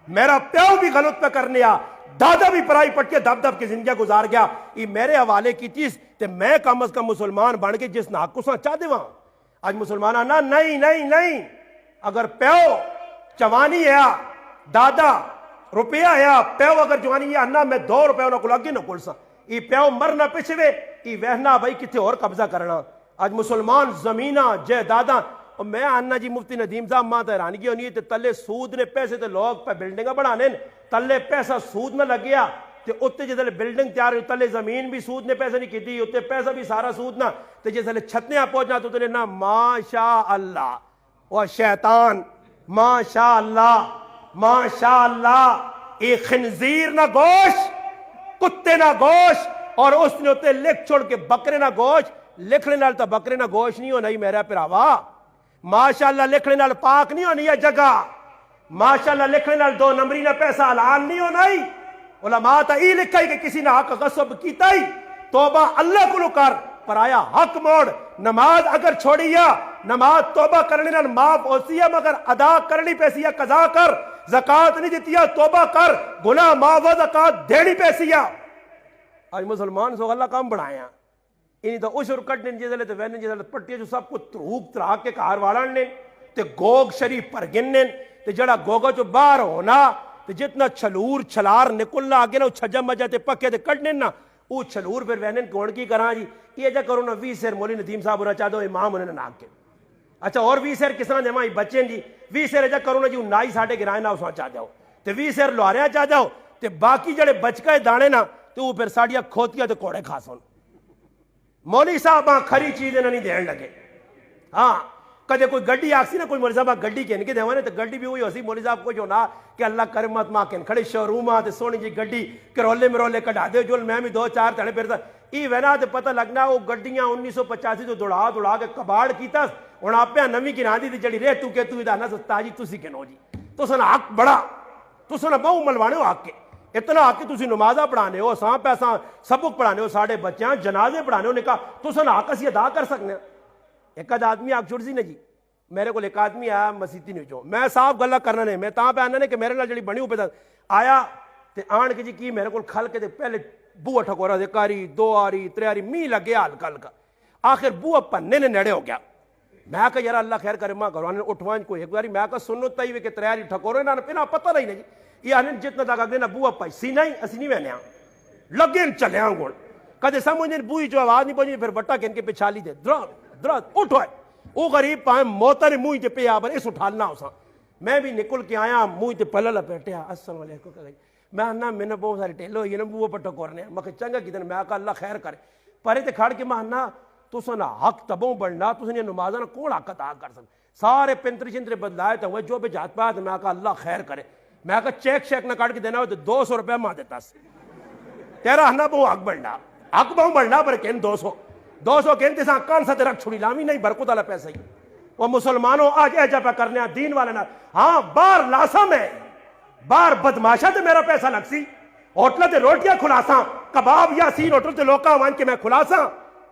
میرا پیو بھی غلط پہ کرنے آ، دادا بھی پرائی پٹی دب دب کے زندگی گزار گیا، یہ میرے حوالے کی چیز تے میں کم از کم مسلمان بن کے جس نہ حق کو چاہ دے وہاں۔ آج مسلمان آنا نہیں نہیں نہیں، اگر پیو چوانی ہے دادا روپیہ ہے پیو اگر جوانی ہے انا میں 2 روپے انہوں کو لگے نہ کل سا یہ پیو مرنا پچھوے یہ وہنا بھائی کتے اور قبضہ کرنا۔ آج مسلمان زمینہ جائیداداں اور میں آنا جی مفتی ندیم صاحب ماں حیرانگی ہونی ہے تے تلے سود نے پیسے تے لوگ پہ بلڈنگاں بڑھانے تلے پیسہ سود نہ لگ گیا تے اتے جیسے بلڈنگ تیار ہوئی تلے زمین بھی سود نے پیسے نہیں کی دی اتے پیسہ بھی سارا سود نہ تے جیسے چھتنیاں پہنچنا تو تلے نہ ماشاء اللہ وہ شیطان ماشاء اللہ ماشاء اللہ ایک خنزیر نہ گوشت کتے نہ گوشت اور اس نے اتے لکھ چھوڑ کے بکرے نہ گوشت لکھنے نال تا بکرے نہ گوشت نہیں ہونا ہی میرا پراوا ماشاءاللہ لکھنے نال پاک نہیں ہونی ہے جگہ ماشاءاللہ لکھنے نال 2 نمبری نہ پیسہ حلال نہیں ہونا ہی علماء تا ای لکھا ہی کہ کسی نے حق غصب کیتا ہی توبہ اللہ کو کر پر آیا حق موڑ نماز اگر چھوڑی ہے نماز توبہ کرنے نال معاف ہوتی ہے مگر ادا کرنی پیسی ہے قضا کر زکاة نہیں دیتی ہے توبہ کر گناہ معاف زکاة دینی پیسی ہے۔ آج مسلمان سو اللہ کام بڑھائے ہیں انہی تو اشر کٹنے جیسے لیتے وینے جیسے لیتے پٹیا جو سب کو تروک تراک کے کار والنے تے گوگ شریف پر گننے تے جڑا گوگا جو باہر ہونا تے جتنا چھلور چھلار نکلنا آگے نا چھجا مجا تے پکے تے کٹنے نا وہ چھلور پر وینے کون کی کراں جی یہ جا کرو نا 20 سیر مولی ندیم صاحب ہونا چاہ دو امام انہیں ناک کے اچھا اور 20 سیر کس طرح دے ماں بچیں جی 20 سیر جا کرو نا جی نائی ساڑھے گرائے نا اساں چاہ جاؤ تے 20 سیر لوارے چاہ جاؤ تے باقی جڑے بچکے دانے نا تو وہ پھر ساڑیاں کھوتیا تے کوڑے کھاسون مولی صاحب کھری چیزیں نہیں دین لگے ہاں کدے کوئی گڈی آکسی نا کوئی مولی صاحب گڈی کہن کے دیوانے تو گڈی بھی ہوئی ہوسی مولی صاحب کو جو نا کہ اللہ کرمت ماں کہن کھڑے شوروماں تے سونی جی گڈی کرولے مرولے کڑا دے جو میں بھی 2-4 تڑے پھرتا ای وینا تے پتہ لگنا وہ گڈیاں 1985 تو دوڑا کے کباڑ کیتا ہن آپے نویں گرا دی جڑی رہ تو کہ تو دا تاجی تسی کہنو جی تو سن حق بڑا تو سن بہو ملوانے ہو حق کے اتنا آ کے تسی نمازہ پڑھانے ہو ساں پیساں سبق پڑھانے ہو ساڑھے بچیاں جنازے پڑھانے ہو نے کہا تو سن حق اسی ادا کر سکنے ایک آدمی آگ چھوڑ سی نا جی میرے کو ایک آدمی آیا مسیتی نہیں جو میں صاحب گلہ کرنا نہیں میں تاں پہ آنا نہیں کہ میرے نال جڑی بنی ہو پہ آیا تے آن کے جی کی میرے کو کھل کے پہلے بوہ ٹھکورا دے کاری 2 آری 3 آری می لگے ہلکا ہلکا آخر بوہ پنے نے نیڑے ہو گیا میں کہا یار اللہ خیر کرے ماں گھروانے اٹھوان کوئی ایک باری میں کہا سنو تائی کہ 3 آری ٹھکورے نہ پہ پتہ نہیں جی یہ آنے جتنا تک اگلے نا بوہ پیسی نہیں اسی نہیں وینے آن لگے چلے آن گوڑ کدے سمجھنے بوئی جو آواز نہیں پہنچی پھر بٹا کے ان کے پچھالی دے درد اٹھو ہے وہ غریب پائیں موتا نے موئی تے پہ آبر اس اٹھالنا ہو سا میں بھی نکل کے آیا موئی تے پہلے لپیٹے السلام علیکم کہا میں انہا میں نے بہت سارے ٹیلو یہ نا بوہ پٹھا کورنے میں کہا چنگا کتنے میں کہا اللہ خیر کرے پرے تے کھاڑ کے میں انہا تو سنا حق تبوں بڑھنا تو سنیا نمازانا کون حق عطا کر سکتا سارے پنتری چندرے بدلائے تھے وہ جو پہ جات پایا تھا میں کہا اللہ خیر کرے میں کہا چیک شیک نہ کاٹ کے دینا ہو تو 200 روپے ماں دیتا سی تیرا ہنا بہو حق بڑھنا پر کہن 200 کہن ساں کان سا رکھ چھوڑی لامی نہیں برکت والا پیسہ ہی وہ مسلمانوں آج ایجا پہ کرنے ہیں دین والے نہ ہاں بار لاسا میں بار بدماشا تے میرا پیسہ لگ سی ہوٹل تے روٹیاں کھلاساں کباب یا سین ہوٹل تے لوکا وان کے میں کھلاساں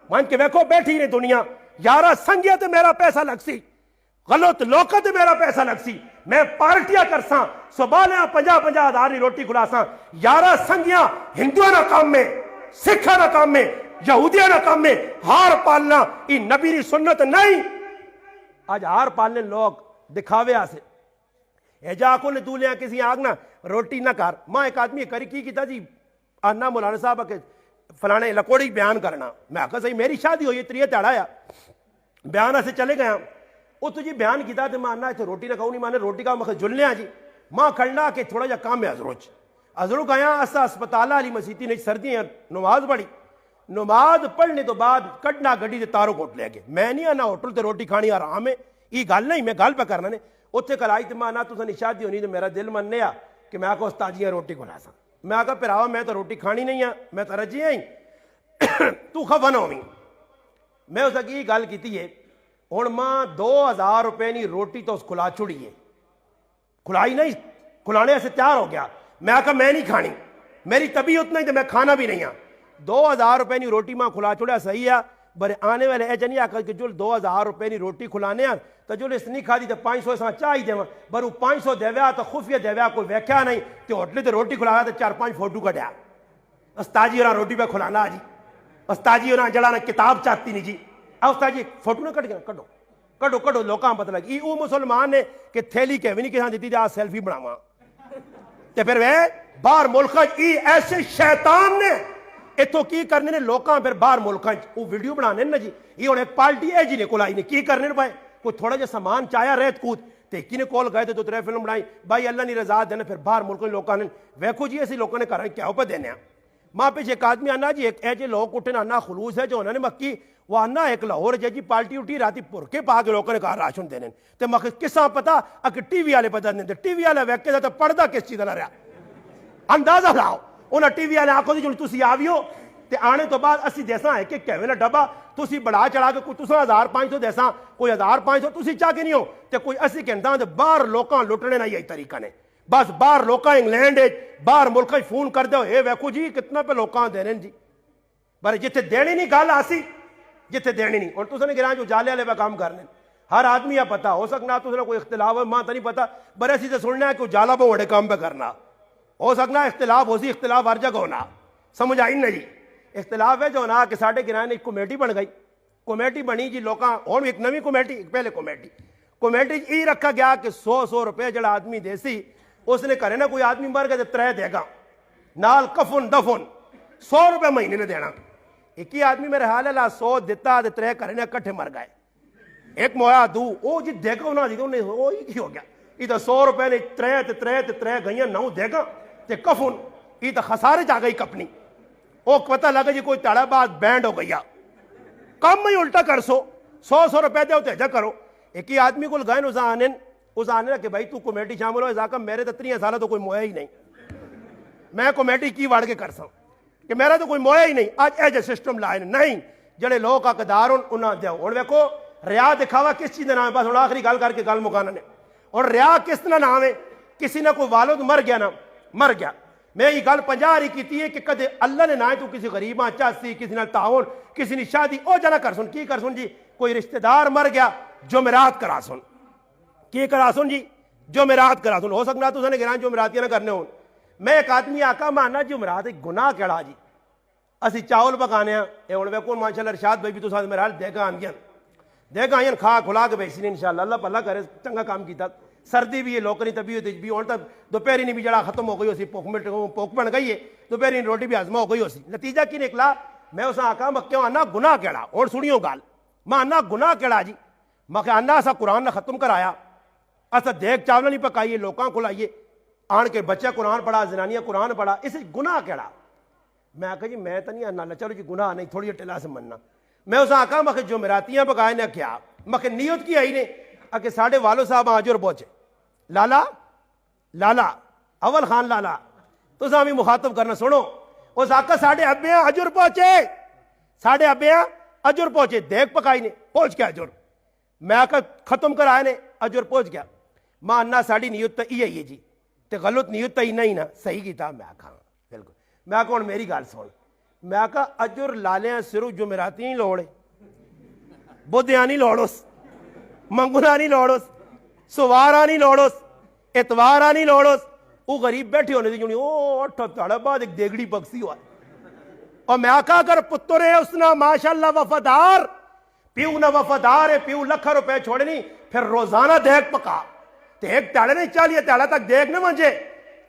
وان کے ویکھو بیٹھی نہیں دنیا یارہ سنگیا تے میرا پیسہ لگ سی غلط لوکا تے میرا پیسہ لگ سی میں پارٹیاں کرساں صبح 50 ہزار روٹی کھلاساں یارہ سنگیاں ہندوؤں نہ کام میں سکھا نہ کام میں یہودیاں نہ کام میں ہار پالنا یہ نبی ری سنت نہیں آج ہار پالنے لوگ دکھاوے آسے ایجا کو نے دولیاں کسی آگنا روٹی نہ کار ماں ایک آدمی کری کی تھا جی آنا مولانا صاحب کے فلانے لکوڑی بیان کرنا میں کہا صحیح میری شادی ہوئی 3 تیڑایا بیان سے چلے گیا وہ تجھے بیان کیتا تھے ماں انہا روٹی نہ کہوں نہیں مانے روٹی کا مخصوص جلنے آجی ماں کھڑنا کہ تھوڑا جا کام ہے ازرو گیا اسا اسپتالہ علی مسیتی نے سردی ہیں نماز پڑھی نماز پڑھنے تو بعد کٹنا گڑی دے تاروں کوٹ لے گئے میں نہیں آنا ہوٹل تے روٹی کھانی آرام ہے یہ گل نہیں میں گل پہ کرنا نے اتھے کل آئی تو ماں نہ تو سنی شادی ہونی تو میرا دل من نیا کہ میں کو استاجیاں روٹی کو لاسا میں آخا پھراوا میں تو روٹی کھانی نہیں ہے، میں تو رجی ہی تو خفا نہ ہوئی۔ میں اس کی گل کی ہے ہوں ماں 2000 روپے نہیں روٹی تو اس کھلا چھڑی ہے، کھلائی نہیں، کھلانے سے تیار ہو گیا۔ میں آخا میں نہیں کھانی، میری طبیعت نہیں تو میں کھانا بھی نہیں ہاں۔ 2000 روپے نہیں روٹی ماں کھلا چھوڑیا صحیح ہے، بڑے آنے والے ایجا نہیں آخر کہ جو 2000 روپے نہیں روٹی کھلانے ہیں تو جو اس نہیں کھا دی تو 500 ساں چاہی دے برو 500 دے ویا تو خفیہ دے ویا کوئی ویکھیا نہیں تو ہوٹل تے روٹی کھلایا تو 4-5 فوٹو کٹیا استاد جی اور روٹی پہ کھلانا جی، استاد جی اور جڑا نا کتاب چاہتی نہیں جی، استاد جی فوٹو نہ کٹ گیا کڈو کڈو کڈو لوکاں پتہ لگ وہ مسلمان نے کہ تھیلی کے بھی نہیں کساں دیتی آ سیلفی بناواں تے پھر وہ باہر ملک ایسے شیطان نے اتوں کی کرنے نے لوکاں پھر باہر ملکاں وہ ویڈیو بنانے نا جی، یہ ہوں ایک پارٹی ہے جی نے کول آئی نے کی کرنے پائے کوئی تھوڑا جا سامان چاہیا ریت کود تے کی نے کول گئے تو 3 فلم بنائی بھائی اللہ نہیں رضا دینا پھر باہر ملکوں لوکاں نے ویکھو جی ایسی لوکاں نے کر کیا پہ دینے ماں پیچھے ایک آدمی آنا جی ایک ایجے لوگ اٹھے آنا خلوص ہے جو انہوں نے مکی وہ آنا ایک لاہور جی پارٹی اٹھی راتی پرکے پا کے لوگوں نے کہا راشن دینے تے مکھ کساں پتا کہ ٹی وی والے پتہ نہیں ٹی وی والے ویکھے تو پڑھدا کس چیز دا رہا اندازہ لاؤ انہاں ٹی وی والے آکھو جو تسی آویو تے آنے تو بعد اسی دیساں ہے کہ کیویں نہ ڈبا تسی بڑا چڑھا کے کوئی تساں 1500 دیساں کوئی 1500 تسی چاہ کے نہیں ہو تے کوئی اسی گھنٹاں تے باہر لوکاں لٹنے نہ یہی طریقہ نے بس باہر لوکاں انگلینڈ باہر ملک فون کر دو اے ویکھو جی کتنا پہ لوکاں دینے جی پر جتھے دینی نہیں گل آسی جتھے دینی نہیں اور تساں نے گراں جو جالے والے پہ کام کرنے ہر آدمی یہ پتا ہو سکنا تو کوئی اختلاف ہے ماں تو نہیں پتا پر ایسی تو سننا ہے کہ جالا پہ بڑے کام پہ کرنا ہو سکنا اختلاف ہو سی اختلاف ہر جگہ ہونا سمجھ آئی نہیں جی اختلاف ہے جو ہونا کہ ساڑھے گراں ایک کمیٹی بن گئی کمیٹی بنی جی لوکاں اور ایک نوی کمیٹی ایک پہلے کمیٹی یہ رکھا گیا کہ 100 روپے جڑا آدمی دے سی اس نے کرے نا کوئی آدمی مر گیا تو 3 دے گا نال کفن دفن 100 روپے مہینے نے دینا ایک ہی آدمی میرے حال ہے 100 دیتا تے 3 کرے نا کٹھے مر گئے ایک مویا دو او جی دے گا انہاں دی انہیں وہ ہی ہو گیا یہ تو 100 روپے نے 3 گئیاں 9 دے گا تے کفن یہ تو خسارے جا گئی کپنی وہ پتہ لگا جی کوئی تڑا بعد بینڈ ہو گیا کم ہی الٹا کر 100 روپے دے ہوتے جا کرو ایک ہی آدمی کو گئے اس آنے کہ بھائی تو کمیٹی شامل ہو ازاکہ میرے تو 3 سالہ تو کوئی مویا ہی نہیں میں کمیٹی کی وڑ کے کر ساں کہ میرا تو کوئی مویا ہی نہیں آج ایجے سسٹم لائے نہیں جڑے لوگ حقدار انہاں دیو اور ویکھو ریا دکھاوا کس چیز نام ہے بس آخری گل کر کے گل مکانا نے اور ریا کس طرح نام ہے کسی نہ کوئی والد مر گیا نا مر گیا میں یہ گل 50 ہی کیتی ہے کہ کدے اللہ نے نہ تو کسی غریباں چاسی کسی نہ تعاون کسی نے شادی او جنا کر سن کی کر سن جی کوئی رشتہ دار مر گیا جمعرات کرا سن کی کرا سن جی جمعرات کرا سن ہو سکنا تو نے گران جمعراتیاں نہ کرنے ہون میں ایک آدمی آقا ماننا جمعرات ایک گناہ کیڑا جی اسی چاول پکانے ہیں اے ہن ویکھو ماشاءاللہ ارشاد بھائی بھی تو ساتھ میرا دے گا آئین کھا کھلا کے بیسی نے انشاءاللہ اللہ پلہ کرے چنگا کام کیتا سردی بھی ہے لوکری طبیعت بھی ہوں تک دوپہری نہیں بھی جڑا ختم ہو گئی ہو سی پوک بن گئی ہے دوپہری روٹی بھی ہضمہ ہو گئی ہو سی نتیجہ کی نکلا میں اسے آکا مکیوں آنا گناہ کیڑا اور سنیوں گال میں آنا گناہ کیڑا جی میں کہ آنا اسا قرآن نہ ختم کرایا اسا دیکھ چاول نہیں پکائیے لوکاں کو لائیے آن کے بچہ قرآن پڑھا زنانیاں قرآن پڑھا اسے گناہ کیڑا میں آکا جی میں تو نہیں آنا چلو جی گناہ نہیں تھوڑی ٹلا سے مننا میں اسے آکا میں کہ جمعراتیاں پکائے نے کیا میں کہ نیت کی آئی نے کہ ساڑھے والو صاحب آجر پہنچے لالا اول خان لالا تو ہمیں مخاطب کرنا سنو اس آقا ساڑھے ابیاں اجر پہنچے دیکھ پکائی نے پہنچ گیا اجر میں آقا ختم کر آئے نے اجر پہنچ گیا ماں انہا ساڑھی نیت تا ہی ہے جی تے غلط نیت تا ہی نہیں نا صحیح کی تھا میں آقا بالکل میں آقا ہوں میری گال سن میں آقا اجر لالے ہیں صرف جمعراتی نہیں لوڑے بدھیانی لوڑوس منگنانی لوڑوس سوارانی لوڑوس اتوارانی لوڑوس وہ غریب بیٹھے ہونے دی او اٹھا تاڑا بعد ایک دیگڑی بکسی ہوا اور میں آقا اگر پتر ہے اسنا ماشاءاللہ وفادار پیو نہ وفادار ہے پیو لکھا روپے چھوڑے نہیں پھر روزانہ دیکھ پکا تے ایک تاڑے نہیں 40 تاڑا تک دیکھ نہ منجے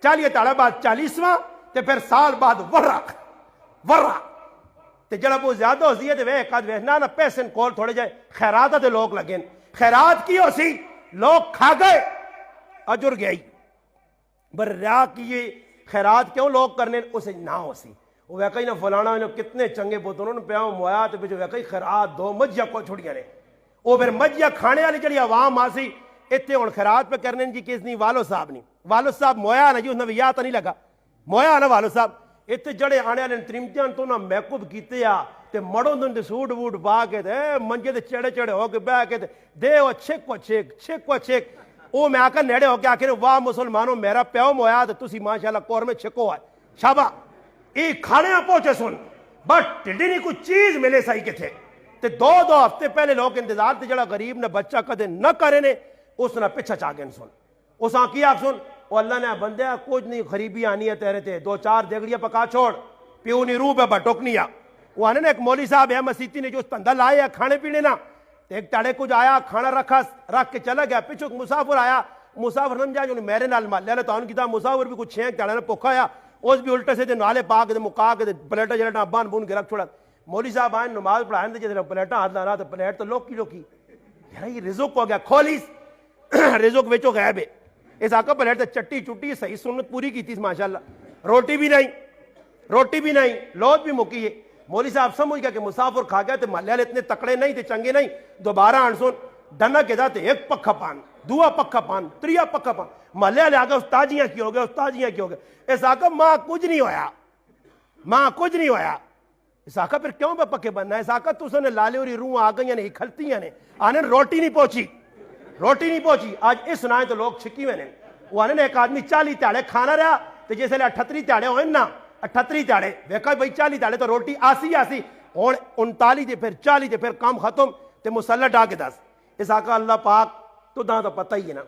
40 تاڑا بعد 40واں تے پھر سال بعد ورہ تے جڑا بہت زیادہ ہو سی ہے تے وہ ایک آدھ ویسنا نہ پیسن کول تھوڑے جائے خیرات تے لوگ لگیں خیرات کی ہو سی لوگ کھا گئے اجر گئی بر ریا کیے خیرات کیوں لوگ کرنے اسے نہ ہو سی وہ ویکئی نہ فلانا کتنے چنگے پوت انہوں نے پیاؤں مویا تو پچھو ویکئی خیرات دو مجھیا کو چھوڑیا نے وہ پھر مجھیا کھانے والی جڑی عوام آسی اتنے ہوں خیرات پہ کرنے جی کس نہیں والو صاحب مویا نا جی اس نے یاد نہیں لگا مویا نا والو صاحب اتنے جڑے آنے والے ترمتیاں تو نہ میک اپ کیتے آ تے مڑوں دن سوٹ ووٹ پا کے منجے تے چڑے چڑے ہو کے بہ کے دے وہ چھک وہ میں آکر نیڑے ہو کے آخر واہ مسلمانوں میرا پیو مویا تے تسی ماشاءاللہ کور میں چھکو ہے شابہ ای کھانے پہنچے سن بٹ ٹھنڈی نہیں کوئی چیز ملے صحیح کے تھے تے دو ہفتے پہلے لوگ انتظار تے جڑا غریب نے بچہ کدے نہ کرے نے اس نے پچھا چاہ گئے سن اس آن کیا سن وہ اللہ نے بندے کچھ نہیں غریبی آنی ہے تیرے تے 2-4 دیگڑیاں پکا چھوڑ پیو نہیں روح پہ بٹوک نہیں آ وہ آنے ایک مولی صاحب ہے مسیتی نے جو تندہ لائے ہے کھانے پینے نا ایک تڑے کچھ آیا کھانا رکھ کے چلا گیا پچھو مسافر آیا مسافر سمجھا جو میرے نال مال لے تو ان کی مسافر بھی کچھ چھینک تڑے نے پوکھا آیا اس بھی الٹے سے نالے پا کے مکا کے پلیٹا جلٹا بان بون کے رکھ چھوڑا مولی صاحب آئے نماز پڑھائیں جیسے پلیٹا ہاتھ نہ رہا تو پلیٹ تو لوکی یار یہ رزق ہو گیا کھولیس رزق ویچو غیب ہے اس آقا پلیٹ تو چٹی چٹی صحیح سنت پوری کی تھی ماشاءاللہ روٹی بھی نہیں لوٹ بھی مکی ہے مولی صاحب سمجھ گیا کہ مسافر کھا گیا تو محلے والے اتنے تکڑے نہیں تھے چنگے نہیں دوبارہ انسون ڈنا کے داتے ایک پکھا پان دوا پکھا پان تریا پکھا پان محلے والے آگے استاجیاں کی ہو گئے اس آقا ماں کچھ نہیں ہویا اس آقا پھر کیوں پہ پکے بننا ہے اس آقا تو نے لالے اور روح آ گئی نہیں کھلتی ہیں آنے روٹی نہیں پہنچی آج اس سنائیں تو لوگ چھکی ہوئے وہ آنے ایک آدمی 40 تیاڑے کھانا رہا تو جیسے 38 تیاڑے ہوئے نا 38 تیاڑے ویکھا بھائی 40 تیاڑے تو روٹی آسی اور 39 دے پھر 40 دے پھر کام ختم تے مسلح ڈا کے دس اس آقا اللہ پاک تو داں تو پتہ ہی ہے نا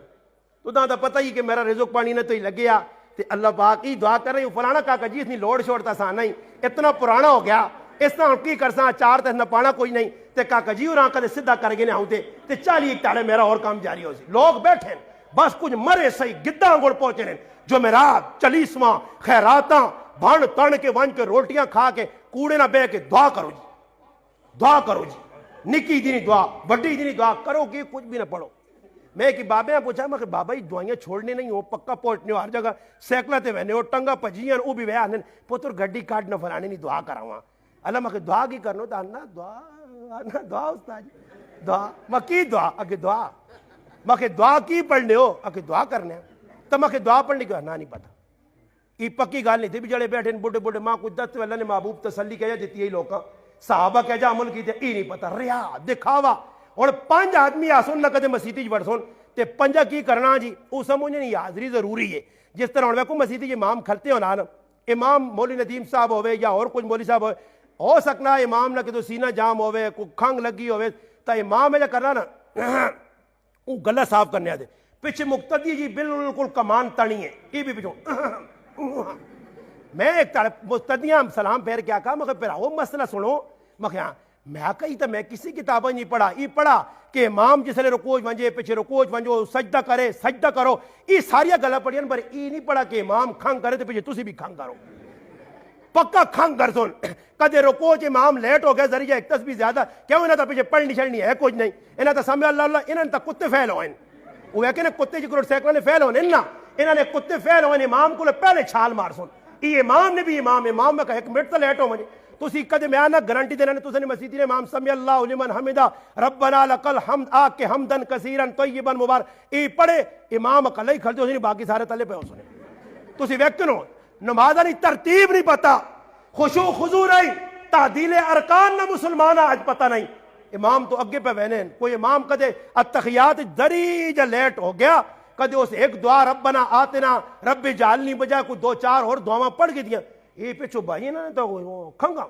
تو داں تو پتہ ہی کہ میرا رزق پانی نہ تو ہی لگے آ تے اللہ پاک ہی دعا کر رہی ہوں فلانا کاکا جی اتنی لوڑ چھوڑتا سا نہیں اتنا پرانا ہو گیا اس طرح کی کرساں 4 تے نہ پانا کوئی نہیں تے کاکا جی اور آنکھ دے سدھا کر گئے نہ تے 40 تاڑے میرا اور کام جاری ہو سی لوگ بیٹھے بس کچھ مرے صحیح گداں گڑ پہنچے ہیں جو میرا چلیسواں خیراتاں بھان تن کے ون کے روٹیاں کھا کے کوڑے نہ بے کے دعا کرو جی نکی دینی دعا بڑی دینی دعا کرو گی کچھ بھی نہ پڑھو میں کہ بابے نے پوچھا میں کہ بابا ہی دعائیاں چھوڑنے نہیں ہو پکا پہنچنے ہو ہر جگہ سیکلہ تے وینے ہو ٹنگا پجیاں وہ بھی ویانے پتر گھڑی کاٹ نہ فرانے نہیں دعا کراؤں اللہ میں کہ دعا کی کرنو تو آنا دعا استاد دعا میں کی دعا اگے دعا میں کہ دعا کی پڑھنے ہو اگے دعا کرنے تو میں کہ دعا پڑھنے کو نہیں پتا یہ پکی گال نہیں تھی بھی جڑے بیٹھے بڑھے ماں کچھ دست اللہ نے محبوب تسلی کہہ دیتی ہے لوگاں صحابہ کہہ جا عمل کی تھے یہ نہیں پتا ریا دکھاوا اور 5 آدمی آسون نہ کدے مسیطی بڑھ سون تے 5 کی کرنا جی وہ سمجھنے نہیں حاضری ضروری ہے جس طرح ہونے کو مسیطی امام کھلتے ہو نا امام مولی ندیم صاحب ہوئے یا اور کچھ مولی صاحب ہوئے ہو سکنا امام نہ کہ تو سینہ جام ہوئے کوئی کھنگ لگی ہوئے تا امام ہے جا کرنا نا وہ گلہ صاف کرنے آتے پیچھے مقتدی جی بالکل کمان تانی ہے یہ بھی پیچھو میں ایک مقتدیاں سلام پھیر کیا کہا مگر پھر وہ مسئلہ سنو میں کہی تو میں کسی کتابیں نہیں پڑھا یہ پڑھا کہ امام جس لئے رکوج ونجے پیچھے رکوج ونجو سجدہ کرے سجدہ کرو یہ ساریا گلہ پڑھیں پر یہ نہیں پڑھا کہ امام کھنگ کرے تو پیچھے تسی بھی کھنگ کرو پکا کھنگ کر سن کدے رکوج امام لیٹ ہو گئے ذریعہ ایک تسبیح زیادہ کیوں انہاں تا پیچھے پڑھنی چھڑنی ہے کچھ نہیں انہاں تا سمع اللہ اللہ انہاں تا کتے فیل ہوئے وہ ہے کہ کتے جی کروڑ سیکلوں نے فیل ہوئے انہاں نے کتے فیل ہوئے امام کو پہلے چھال مار سن یہ امام نے بھی امام میں کہا 1 منٹ تا لیٹ ہو مجھے تسی کدے میں آنا گارنٹی دینا تسی نے مسیطی نے امام سمی اللہ لمن حمدہ ربنا لکل حمد آگ کے حمدن کثیرن طیبن مبارک یہ پڑھے امام اکلہ ہی کھلتے ہو باقی سارے تلے پہ ہو سنے تسی ویکتنو نمازہ نہیں ترتیب نہیں پتا خشوع خضوع نہیں تعدیل ارکان نہ مسلمان آج پتا نہیں امام تو اگے پہ وینین کوئی امام کدے اتخیات دریج لیٹ ہو گیا کدے اس ایک دعا ربنا آتنا رب جعلنی بجائے کوئی 2-4 اور دعاواں پڑھ گئی دیا یہ پیچھو بھائی نا تو کھنگا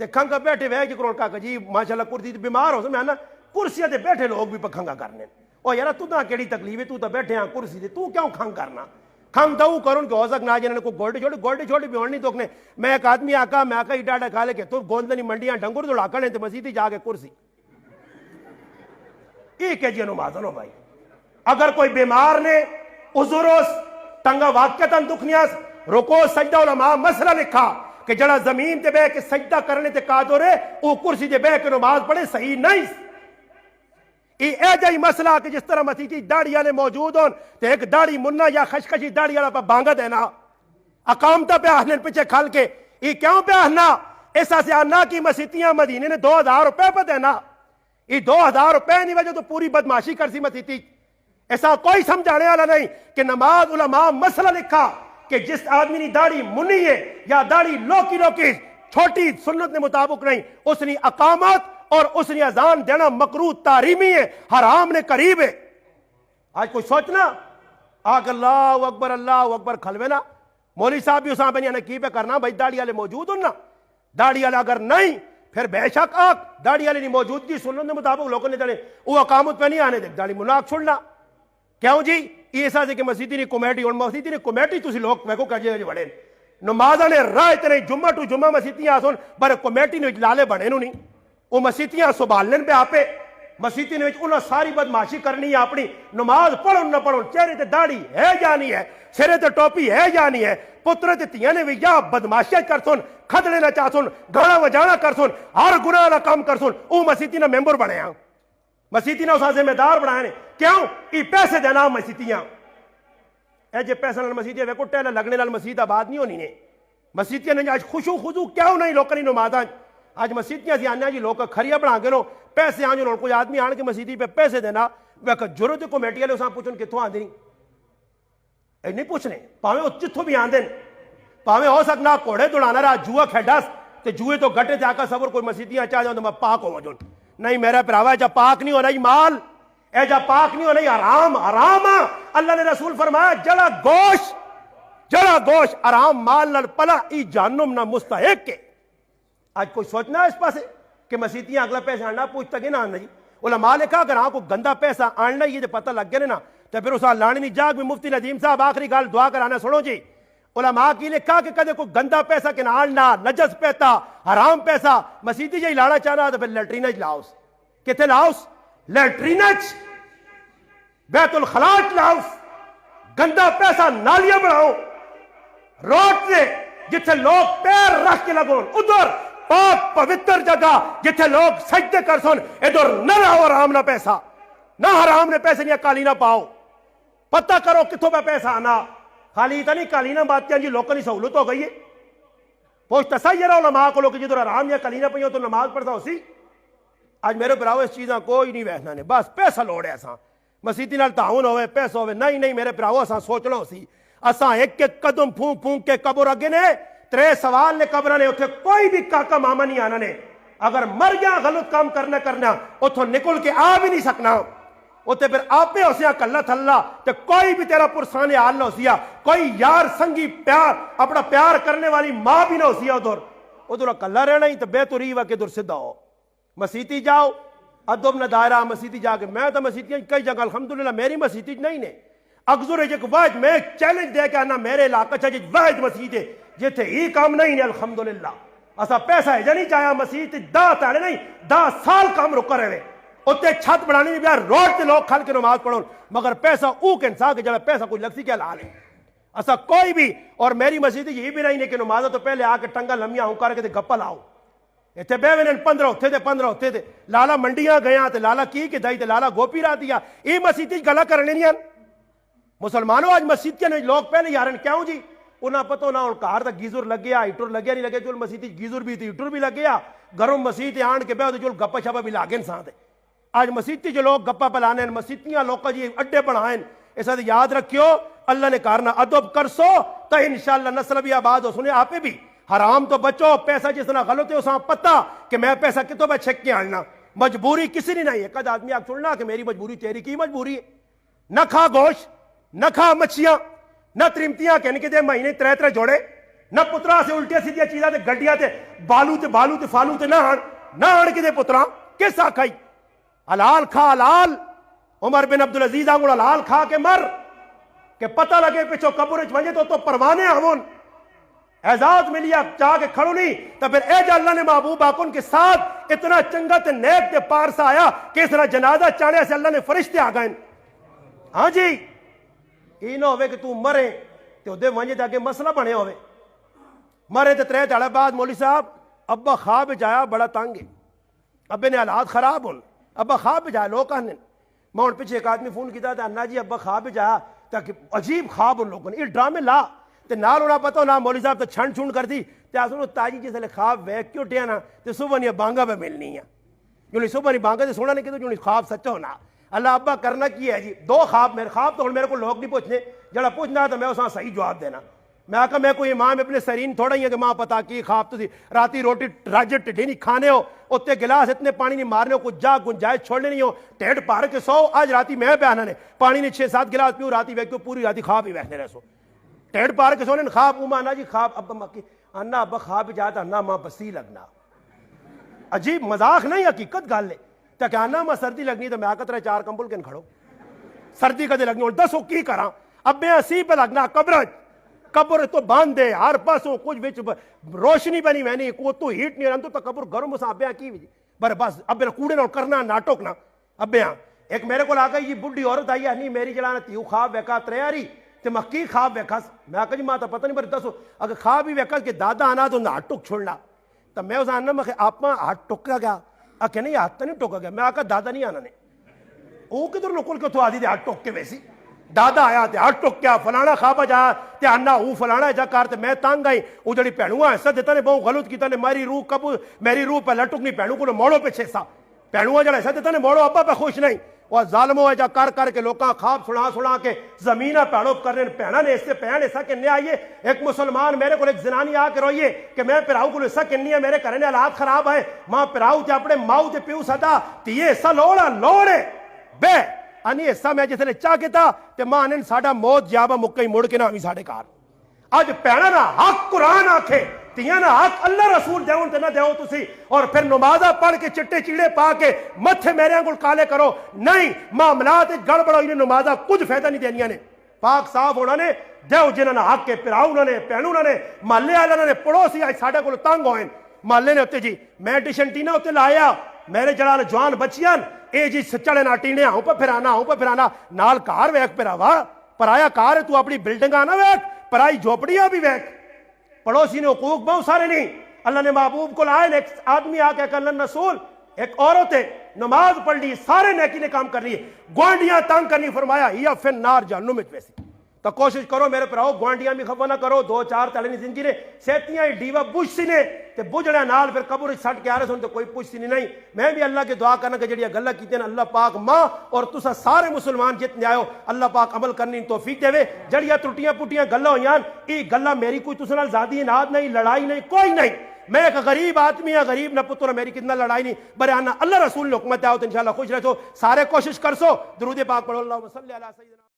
تے کھنگا بیٹھے ہوئے کہ کروڑ کا جی ماشاءاللہ کرسی بیمار ہو سمجھا نا کرسی تے بیٹھے لوگ بھی پہ کھنگا کرنے اور یارا تو نہ کیڑی تکلیف ہے تو تا بیٹھے ہاں کرسی تے تو کیوں کھنگ کرنا کھنگ داؤ کرن کہ ہو سک نہ جنہاں کو گولڈے چھوڑی بھی ہونے توکنے میں ایک آدمی آکا میں آکا ہی ڈاڑا کھا لے کہ تو گوندنی منڈیاں ڈنگر دوڑا کرنے تے مسیدی جا کے کرسی یہ کہ جی نمازنو بھائی اگر کوئی بیمار نے عذروس ٹنگا واقعتاً دکھنیاس رکو سجدہ علماء مسئلہ لکھا کہ جڑا زمین تے بے کے سجدہ کرنے تے قادر ہے وہ کرسی تے بے کے نماز پڑھے صحیح نہیں یہ جائی مسئلہ کہ جس طرح مسیحی داڑی والے موجود ہوں تو ایک داڑی منہ یا خشخشی داڑی والا پہ بانگا دینا اقامتہ پہ آہنے پیچھے کھل کے یہ کیوں پہ آہنا ایسا سے آنا کی مسیحیاں مدینے نے 2000 روپے پہ دینا یہ 2000 روپے نہیں وجہ تو پوری بدماشی کر سی مسیحی ایسا کوئی سمجھانے والا نہیں کہ نماز علماء مسئلہ لکھا کہ جس آدمی نے داڑھی منی ہے یا داڑھی لوکی لوکی چھوٹی سنت کے مطابق نہیں، اس نے اقامت اور اس نے اذان دینا مکروہ تحریمی ہے، حرام نے قریب ہے۔ آج کوئی سوچنا آگ اللہ اکبر کھلوے نا مولوی صاحب بھی اساں بنیا نے کی پہ کرنا بھائی داڑھی والے موجود ہوں نا، داڑھی والے اگر نہیں پھر بے شک آگ داڑھی والے نہیں موجود جی سنت کے مطابق لوگوں نے دڑے وہ اقامت پہ نہیں آنے دے داڑھی مناک چھوڑنا کیوں جی یہ سا کہ مسیدی نے کمیٹی اور مسیدی نے کمیٹی تسی لوگ میں کو کہجے جی بڑے نمازہ نے راہ اتنے جمعہ ٹو جمعہ مسیدیاں سن بڑے کمیٹی نے لالے بڑے نو نہیں وہ مسیدیاں سبالن پہ آپے مسیدی نے انہوں ساری بدماشی کرنی ہے اپنی نماز پڑھو نہ پڑھو چہرے تے داڑھی ہے یا نہیں ہے سرے تے ٹوپی ہے یا نہیں ہے پترے تے تیاں نے بھی یا بدماشیاں کر سن کھدڑے نہ چاہ سن گانا وجانا کر سن ہر گناہ نہ کام کر سن او مسیدی نہ ممبر بنے ہیں مسیدی نہ اسا ذمہ دار بنائے کیوں ای پیسے دینا مسیدیاں اے جے پیسے نال مسیدیاں ویکو ٹیلے لگنے نال مسجد آباد نہیں ہونی نے مسیدیاں نے آج خوشو خضو کیوں نہیں لوکاں دی نمازاں آج مسیدیاں سی آنے جی لوگ کھریا بنا کے نو پیسے آن جو کوئی آدمی آن کے مسیدی پہ پیسے دینا ویک ضرورت کمیٹی والے اساں پوچھن کتھوں آندے نہیں اے نہیں پوچھنے پاویں او جتھوں بھی آندے پاویں ہو سکنا کوڑے دوڑانا رہا جوا کھیڈاس تے جوئے تو گٹے تے آکا صبر کوئی مسیدیاں چاہ جاؤں تو میں پاک ہوں جو نہیں میرا پراوا جا پاک نہیں ہونا ہی مال اے جا پاک نہیں ہونا ہی حرام حرام اللہ نے رسول فرمایا جڑا گوش حرام مال نال پلا ای جہنم نہ مستحق کے آج کوئی سوچنا ہے اس پاسے کہ مسیدیاں اگلا پیسہ آنا پوچھتا کہ نہ آنا جی علماء نے کہا اگر آپ کو گندا پیسہ آنا ہی یہ پتہ لگ گیا نا تو پھر اسا لانی نہیں جاگ بھی مفتی ندیم صاحب آخری گال دعا کرانا سنو جی علماء کی نے کہا کہ کدے کوئی گندا پیسہ کہ نہ آنا نجس پیسہ حرام پیسہ مسیدی جی لانا چاہنا تو پھر لیٹرینج لاؤس کتے لاؤس لیٹرینج بیت الخلاج لاؤس گندا پیسہ نالیاں بناؤ روڈ سے جتھے لوگ پیر رکھ کے لگون ادھر پاک پوتر جگہ جتھے لوگ سجدے کر سن ادھر نہ رہو حرام نہ پیسہ نہ حرام نے پیسے نہیں کالی نہ پاؤ پتہ کرو کتوں پہ پیسہ آنا خالی تا نہیں کالی نہ باتیں جی لوگوں کی سہولت ہو گئی ہے پوچھتا صحیح رہا علماء کو لوگ جدھر حرام یا کالی نہ پہیوں تو نماز پڑھتا ہو سی آج میرے براو اس چیزاں کوئی نہیں ویسنا نے بس پیسہ لوڑے ایسا مسیدی نال تعاون ہوئے پیسہ ہوئے نہیں میرے براو ایسا سوچ لو سی اساں ایک ایک قدم پھونک پھونک کے قبر اگے نے ترے سوال نے قبر نے اتھے کوئی بھی کاکا ماما نہیں آنا نے اگر مر گیا غلط کام کرنا اتھوں نکل کے آ بھی نہیں سکنا اتھے پھر آپے ہو سیا کلہ تھلا تے کوئی بھی تیرا پرسانے حال نہ ہو سیا کوئی یار سنگی پیار اپنا پیار کرنے والی ماں بھی نہ ہو سیا ادھر کلہ رہنا ہی تو بہتری ہوا کہ ادھر سدھا ہو مسیدی جاؤ ادب نہ دائرہ مسیدی جا کے میں تو مسیدیاں کئی جگہ الحمدللہ میری مسیدی نہیں نے اگزر ایک واحد میں چیلنج دے کے آنا میرے علاقہ چاہیے واحد مسجد ہے جیتے ہی کام نہیں نے الحمدللہ اسا پیسہ ہے جانی چاہیا مسجد 10 تاڑے نہیں 10 سال کام رکا رہے اتنے چھت بڑھانی نہیں بیار روڈ تے لوگ کھل کے نماز پڑھو مگر پیسہ اوک انسان کے جڑا پیسہ کوئی لگسی کیا لال ہے اسا کوئی بھی اور میری مسجد یہ بھی نہیں کہ نماز تو پہلے آ کے ٹنگا لمیاں ہوں کر کے گپا لاؤ اتنے بے 15 ہوتے تھے لالا منڈیاں گیا تے لالا کی کہ دائی تے لالا گوپی را دیا یہ مسجد گلا کرنے نہیں مسلمانوں آج مسجد کے لوگ پہلے یارن کیوں جی انہاں پتہ نہ کار تا گیزر لگ گیا ہیٹر لگ گیا نہیں لگے جو مسجد گیزر بھی تھی ہیٹر بھی لگ گیا گرم مسجد آن کے بے جو گپا شپا بھی لاگے انسان دے آج مسجد جو لوگ گپا پلانے ہیں مسجدیاں لوگ جی اڈے بڑھائیں ایسا یاد رکھیو اللہ نے کارنا ادب کرسو تو انشاءاللہ نسل بھی آباد ہو سنے آپ بھی حرام تو بچو پیسہ جس طرح غلط ہے اساں پتہ کہ میں پیسہ کتوں پہ چھک کے آنا مجبوری کسی نے نہیں ہے کد آدمی آپ سننا کہ میری مجبوری تیری کی مجبوری ہے نہ کھا گوشت نہ کھا مچھیاں نہ ترمتیاں کہنے کے دے مہینے 3 جوڑے نہ پترا سے الٹیاں سیدھیاں چیزاں تے گڈیاں تے بالو تے فالو تے نہ آن کے دے پترا کس آکھائی حلال کھا حلال عمر بن عبدالعزیز آنگوڑ حلال کھا کے مر کہ پتہ لگے پچھو قبر وچ ونجے تو پروانے آون اعزاز ملیا چاہ کے کھڑو نہیں تو پھر اے جا اللہ نے محبوب آکن کے ساتھ اتنا چنگا تے نیک تے پارسا آیا کہ اس طرح جنازہ چاڑے سے اللہ نے فرشتے آ گئے ہاں جی یہ نہ ہوئے کہ تو مرے تو دے ونجے تاکہ مسئلہ بنے ہوئے مرے تو 3 تاڑے بعد مولی صاحب ابا خواب جایا بڑا تانگ ہے ابے نے حالات خراب ہون ابا خواب جایا لوگ کہنے میں ان پیچھے ایک آدمی فون کیتا تھا انا جی ابا خواب جایا تاکہ عجیب خواب ان لوگوں نے یہ ڈرامے لا تے نال ہونا پتہ نہ مولی صاحب تو چھنڈ چھنڈ کر دی تے آسنو تاجی جس لئے خواب ویک کیوں ٹیا نا تے صبح نہیں بانگا پہ ملنی ہے جو نہیں صبح نہیں بانگا تے سونا نہیں کہ جو نہیں خواب سچا ہونا اللہ ابا کرنا کی ہے جی 2 خواب میرے خواب تو میرے کو لوگ نہیں پوچھنے جڑا پوچھنا تو میں اساں صحیح جواب دینا میں کہا میں کوئی امام ابن سیرین تھوڑا ہی ہے کہ ماں پتا کی خواب تسی راتی روٹی راجٹ ٹھڈی نہیں کھانے ہو اتنے گلاس اتنے پانی نہیں مارنے ہو کچھ جا گنجائش چھوڑنے نہیں ہو ٹھیڈ پار کے سو آج راتی میں بیانا نے پانی نے 6-7 گلاس پیو راتی ویکو پوری راتی خواب ہی بیٹھنے رہ سو ٹھیڈ پار کے سو نے خواب انا جی خواب ابا مکی انا ابا خواب جاتا انا ماں بسی لگنا عجیب مذاق نہیں حقیقت گل ہے تو کیا انا ماں سردی لگنی تو میں آکا ترے 4 کمبل کن کھڑو سردی کدے لگنی اور دسو کی کراں اب میں اسی پہ لگنا قبر تو باندھے ہر پاسوں کچھ بچ روشنی بنی میں نہیں کو تو ہیٹ نہیں رہتا تو قبر گرم اسا ابیاں کی بر بس اب کوڑے نہ کرنا ناٹک نہ ابیاں ایک میرے کو آگئی یہ بڈھی عورت آئی ہے نہیں میری جڑانا تیو خواب ویکا تریاری تے مکی خواب ویکا میں آگا جی ماں تا پتہ نہیں پر دسو اگر خواب ہی ویکا کہ دادا آنا تو ناٹک چھوڑنا تو میں اس آنا میں آپ ماں ہاتھ ٹکا گیا کہ نہیں ہاتھ نہیں ٹکا گیا میں آگا دادا نہیں آنا نے وہ کدھر نکل کے تو آدھی دے ہاتھ ٹک کے ویسی دادا آیا تے ہاتھ ٹک کیا فلانا خواب جا تے آنا وہ فلانا جا کار تے میں تانگ آئی وہ جڑی پہنوہ ایسا دیتا نے بہت غلط کیتا نے میری روح کب میری روح پہ لٹک نہیں پہنو کو موڑو پہ چھیسا پہنوہ جڑا ایسا دیتا نے موڑو ابا پہ خوش نہیں وہ ظالموں ہے جا کر کے لوکاں خواب سنا کے زمینہ پہنو کرنے پہنا نے اس سے پہن ایسا کننے آئیے ایک مسلمان میرے کو ایک زنانی آ کے روئیے کہ میں پراؤ کو ایسا کننی ہے میرے کرنے حالات خراب ہیں ماں پراؤ تے اپنے ماؤ تے پیو سدا تیے ایسا لوڑے بے آنی ایسا میں جیسے لے چاہ کے تھا تے ماں نے ساڑا موت جابا مکئی مڑ کے نامی ساڑے کار آج پہنا نا حق قرآن آکھے تیاں نا حق اللہ رسول دیون تے نہ دیو تسی اور پھر نمازہ پڑھ کے چٹے چیڑے پا کے متھے میرے انگل کالے کرو نہیں معاملات گڑبڑو انہیں نمازہ کچھ فائدہ نہیں دینیاں نے پاک صاف ہونا نے دیو جنہاں نا حق کے پراؤں نے پہنوں نے محلے آلہ نے پڑوسی آج ساڑے کو تانگ ہوئیں محلے نے ہوتے جی میں ڈیشنٹینا ہوتے لایا میرے جڑان جوان بچیاں اے جی سچڑے ناٹینے آؤں پہ پھرانا نال کار ویک پھراوا پرایا کار ہے تو اپنی بلڈنگ آنا ویک پرائی جھوپڑیاں بھی ویک پڑوسی نے حقوق بہت سارے نہیں اللہ نے محبوب کو لائے ایک آدمی آ کے کہ اللہ رسول ایک عورت ہے نماز پڑھ لی سارے نیکی نے کام کر لی گوانڈیاں تانگ کرنی فرمایا یا پھر نار جہنم میں ویسی تو کوشش کرو میرے پراؤ گوانڈیاں بھی خفا نہ کرو 2-4 تلنی زندگی نے سیتیاں ڈیوا بوش سی نے تے بجڑے نال پھر قبر سٹ کے آ رہے سن تو کوئی پوچھ سی نہیں میں بھی اللہ کے دعا کرنا کہ جڑیاں گلاں کیتے ہیں اللہ پاک ماں اور تسا سارے مسلمان جتنے آئے ہو اللہ پاک عمل کرنے توفیق دے جڑیاں ٹوٹیاں پٹیاں گلاں ہویاں ای گلاں میری کوئی تسا نال زیادی اناد نہیں لڑائی نہیں کوئی نہیں میں ایک غریب آدمی ہاں غریب نہ پتر میری کتنا لڑائی نہیں برہانہ اللہ رسول نے حکمت آؤ تو انشاءاللہ خوش رہو سارے کوشش کرسو درود پاک پڑھو اللہم صلی علی سیدنا